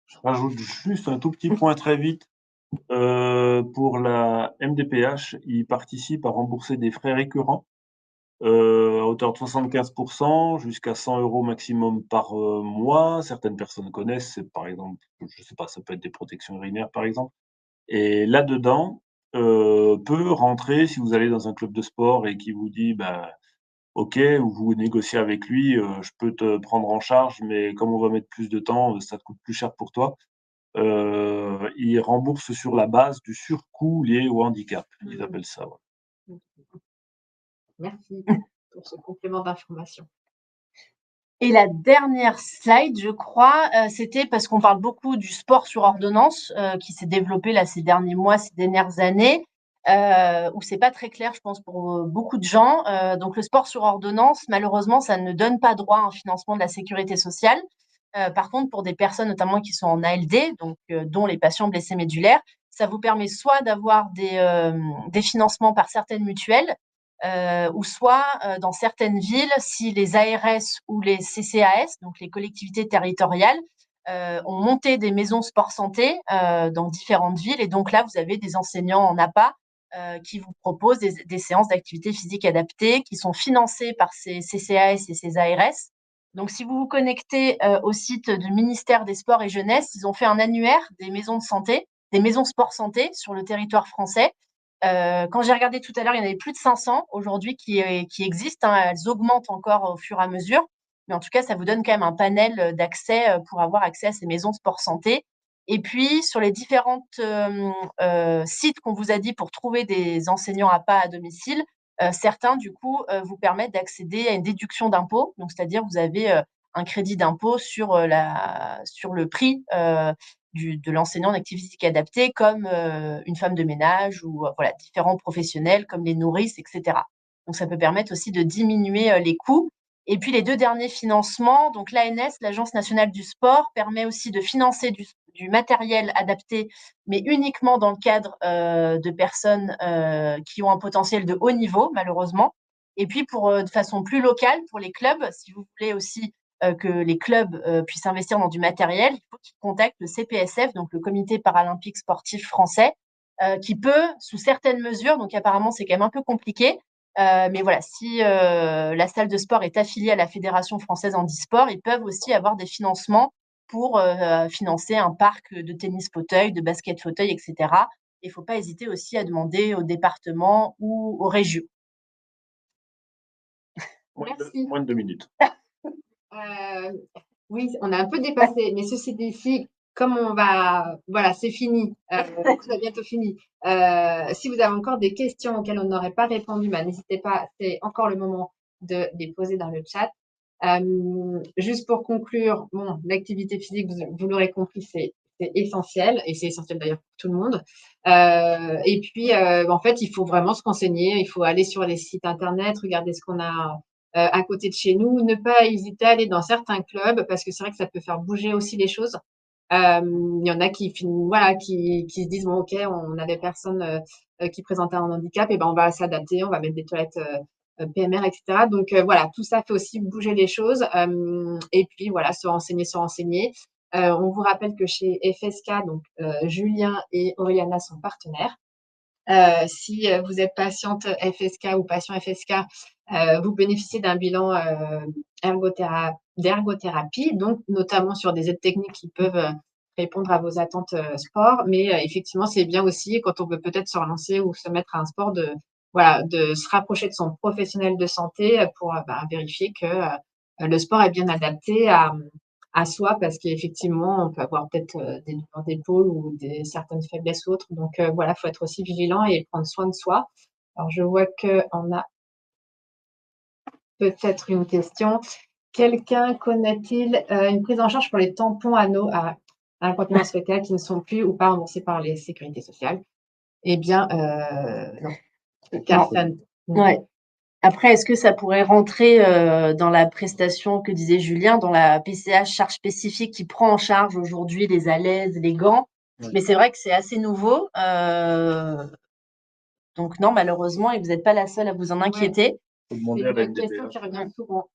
Je rajoute juste un tout petit point très vite. Pour la MDPH, ils participent à rembourser des frais récurrents à hauteur de 75%, jusqu'à 100 € maximum par mois. Certaines personnes connaissent, c'est par exemple, je sais pas, ça peut être des protections urinaires par exemple. Et là-dedans, peut rentrer, si vous allez dans un club de sport et qui vous dit, bah, OK, ou vous négociez avec lui, je peux te prendre en charge, mais comme on va mettre plus de temps, ça te coûte plus cher pour toi. Il rembourse sur la base du surcoût lié au handicap. Ils appellent ça, ouais. Merci pour ce complément d'information. Et la dernière slide, je crois, c'était parce qu'on parle beaucoup du sport sur ordonnance qui s'est développé là ces derniers mois, ces dernières années, où c'est pas très clair, je pense, pour beaucoup de gens. Donc le sport sur ordonnance, malheureusement, ça ne donne pas droit à un financement de la sécurité sociale. Par contre, pour des personnes notamment qui sont en ALD, donc dont les patients blessés médulaires, ça vous permet soit d'avoir des financements par certaines mutuelles, ou soit dans certaines villes, si les ARS ou les CCAS, donc les collectivités territoriales, ont monté des maisons sport santé dans différentes villes. Et donc là, vous avez des enseignants en APA qui vous proposent des séances d'activité physique adaptée qui sont financées par ces CCAS et ces ARS. Donc, si vous vous connectez au site du ministère des Sports et Jeunesse, ils ont fait un annuaire des maisons de santé, des maisons sport santé sur le territoire français. Quand j'ai regardé tout à l'heure, il y en avait plus de 500 aujourd'hui qui existent. Elles augmentent encore au fur et à mesure. Mais en tout cas, ça vous donne quand même un panel d'accès pour avoir accès à ces maisons sport santé. Et puis, sur les différents sites qu'on vous a dit pour trouver des enseignants APA à domicile, certains, du coup, vous permettent d'accéder à une déduction d'impôt. Donc, c'est-à-dire, vous avez un crédit d'impôt sur le prix de l'enseignant d'activité physique adaptée, comme une femme de ménage ou voilà, différents professionnels comme les nourrices, etc. Donc, ça peut permettre aussi de diminuer les coûts. Et puis, les 2 derniers financements, donc l'ANS, l'Agence nationale du sport, permet aussi de financer du matériel adapté, mais uniquement dans le cadre de personnes qui ont un potentiel de haut niveau, malheureusement. Et puis, de façon plus locale, pour les clubs, si vous voulez aussi que les clubs puissent investir dans du matériel, il faut qu'ils contactent le CPSF, donc le Comité paralympique sportif français, qui peut, sous certaines mesures, donc apparemment c'est quand même un peu compliqué, mais voilà, si la salle de sport est affiliée à la Fédération française handisport, ils peuvent aussi avoir des financements pour financer un parc de tennis fauteuil, de basket fauteuil, etc. Il ne faut pas hésiter aussi à demander au département ou aux régions. Merci. Moins de 2 minutes. Oui, on a un peu dépassé, mais ceci dit, ici, comme voilà, c'est fini, on a bientôt fini. Si vous avez encore des questions auxquelles on n'aurait pas répondu, n'hésitez pas, c'est encore le moment de les poser dans le chat. Juste pour conclure, bon, l'activité physique, vous l'aurez compris, c'est essentiel, et c'est essentiel d'ailleurs pour tout le monde. Et puis, en fait, il faut vraiment se renseigner, il faut aller sur les sites internet, regarder ce qu'on a à côté de chez nous, ne pas hésiter à aller dans certains clubs, parce que c'est vrai que ça peut faire bouger aussi les choses. Il y en a voilà, qui se disent, bon, ok, on avait personne qui présentait un handicap, et ben on va s'adapter, on va mettre des toilettes PMR, etc. Donc voilà, tout ça fait aussi bouger les choses. Et puis voilà, se renseigner, se renseigner. On vous rappelle que chez FSK, donc Julien et Oriana sont partenaires. Si vous êtes patiente FSK ou patient FSK, vous bénéficiez d'un bilan d'ergothérapie, donc notamment sur des aides techniques qui peuvent répondre à vos attentes sport. Mais effectivement, c'est bien aussi quand on veut peut-être se relancer ou se mettre à un sport voilà, de se rapprocher de son professionnel de santé pour vérifier que le sport est bien adapté à soi, parce qu'effectivement, on peut avoir peut-être des douleurs d'épaule ou certaines faiblesses ou autres. Donc voilà, il faut être aussi vigilant et prendre soin de soi. Alors, je vois qu'on a peut-être une question. Quelqu'un connaît-il une prise en charge pour les tampons anneaux à incontinence fétale qui ne sont plus ou pas remboursés par les sécurités sociales? Eh bien, non. Personne. Ouais. Après, est-ce que ça pourrait rentrer dans la prestation que disait Julien, dans la PCH charge spécifique qui prend en charge aujourd'hui les alaises, les gants? Ouais. Mais c'est vrai que c'est assez nouveau. Donc non, malheureusement, et vous n'êtes pas la seule à vous en inquiéter. Faut C'est demander à la une question MDPH. qui revient souvent.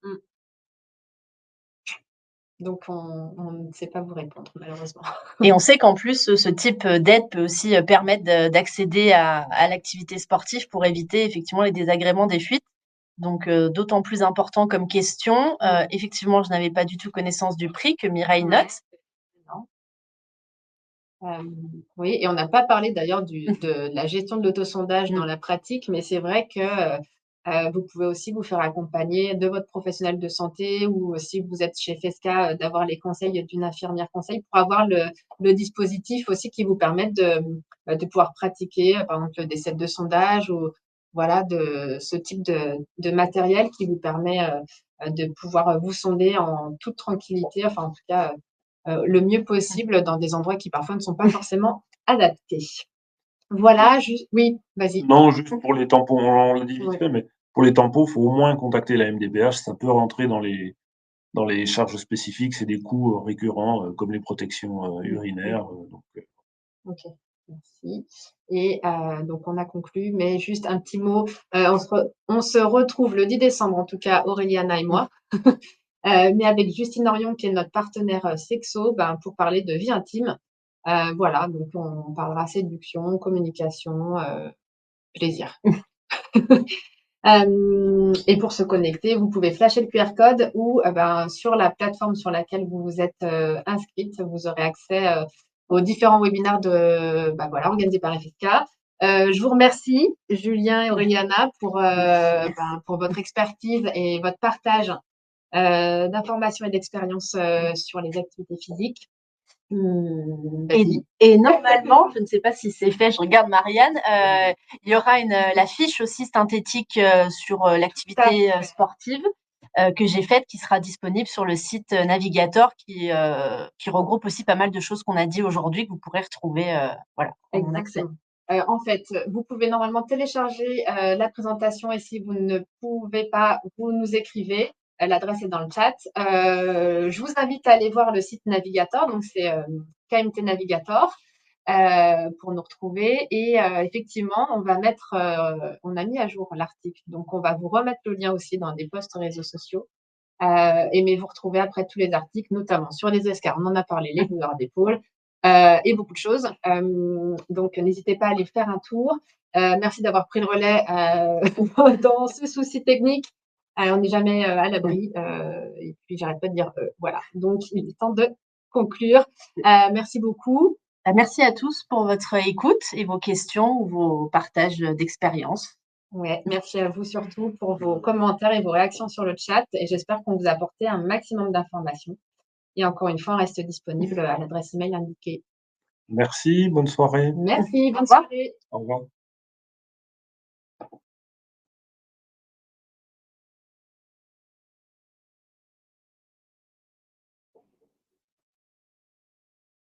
Donc, on ne sait pas vous répondre, malheureusement. Et on sait qu'en plus, ce type d'aide peut aussi permettre d'accéder à l'activité sportive pour éviter effectivement les désagréments des fuites. Donc, d'autant plus important comme question. Effectivement, je n'avais pas du tout connaissance du prix que Mireille note. Oui, et on n'a pas parlé d'ailleurs de la gestion de l'autosondage dans la pratique, mais c'est vrai que vous pouvez aussi vous faire accompagner de votre professionnel de santé, ou si vous êtes chez FESCA, d'avoir les conseils d'une infirmière conseil pour avoir le dispositif aussi qui vous permette de pouvoir pratiquer, par exemple, des sets de sondage, ou voilà, de ce type de matériel qui vous permet de pouvoir vous sonder en toute tranquillité, enfin en tout cas le mieux possible dans des endroits qui parfois ne sont pas forcément adaptés. Voilà, oui, vas-y. Non, juste pour les tampons, on l'a dit vite Ouais. fait, mais pour les tampons, il faut au moins contacter la MDPH. Ça peut rentrer dans les charges spécifiques. C'est des coûts récurrents, comme les protections urinaires. Ok, merci. Et donc, on a conclu, mais juste un petit mot. On se retrouve le 10 décembre, en tout cas, Auréliana et moi, mais avec Justine Orion, qui est notre partenaire sexo, pour parler de vie intime. Voilà, donc on parlera séduction, communication, plaisir. Et pour se connecter, vous pouvez flasher le QR code, ou sur la plateforme sur laquelle vous vous êtes inscrite, vous aurez accès aux différents webinaires organisés par FSK. Je vous remercie, Julien et Auréliana, pour votre expertise et votre partage d'informations et d'expériences sur les activités physiques. Et normalement, je ne sais pas si c'est fait, je regarde Marianne, il y aura la fiche aussi synthétique sur l'activité sportive que j'ai faite, qui sera disponible sur le site Navigator, qui regroupe aussi pas mal de choses qu'on a dit aujourd'hui, que vous pourrez retrouver en accès. En fait, vous pouvez normalement télécharger la présentation, et si vous ne pouvez pas, vous nous écrivez. L'adresse est dans le chat. Je vous invite à aller voir le site Navigator, donc c'est KMT Navigator, pour nous retrouver. Et effectivement, on a mis à jour l'article, donc on va vous remettre le lien aussi dans des posts réseaux sociaux. Mais vous retrouvez après tous les articles, notamment sur les escarres, on en a parlé, les douleurs d'épaule, et beaucoup de choses. Donc, n'hésitez pas à aller faire un tour. Merci d'avoir pris le relais dans ce souci technique. On n'est jamais à l'abri. Et puis, j'arrête pas de dire voilà. Donc, il est temps de conclure. Merci beaucoup. Merci à tous pour votre écoute et vos questions ou vos partages d'expérience. Ouais, merci à vous surtout pour vos commentaires et vos réactions sur le chat. Et j'espère qu'on vous a apporté un maximum d'informations. Et encore une fois, on reste disponible à l'adresse email indiquée. Merci, bonne soirée. Merci, bonne revoir. soirée. Au revoir.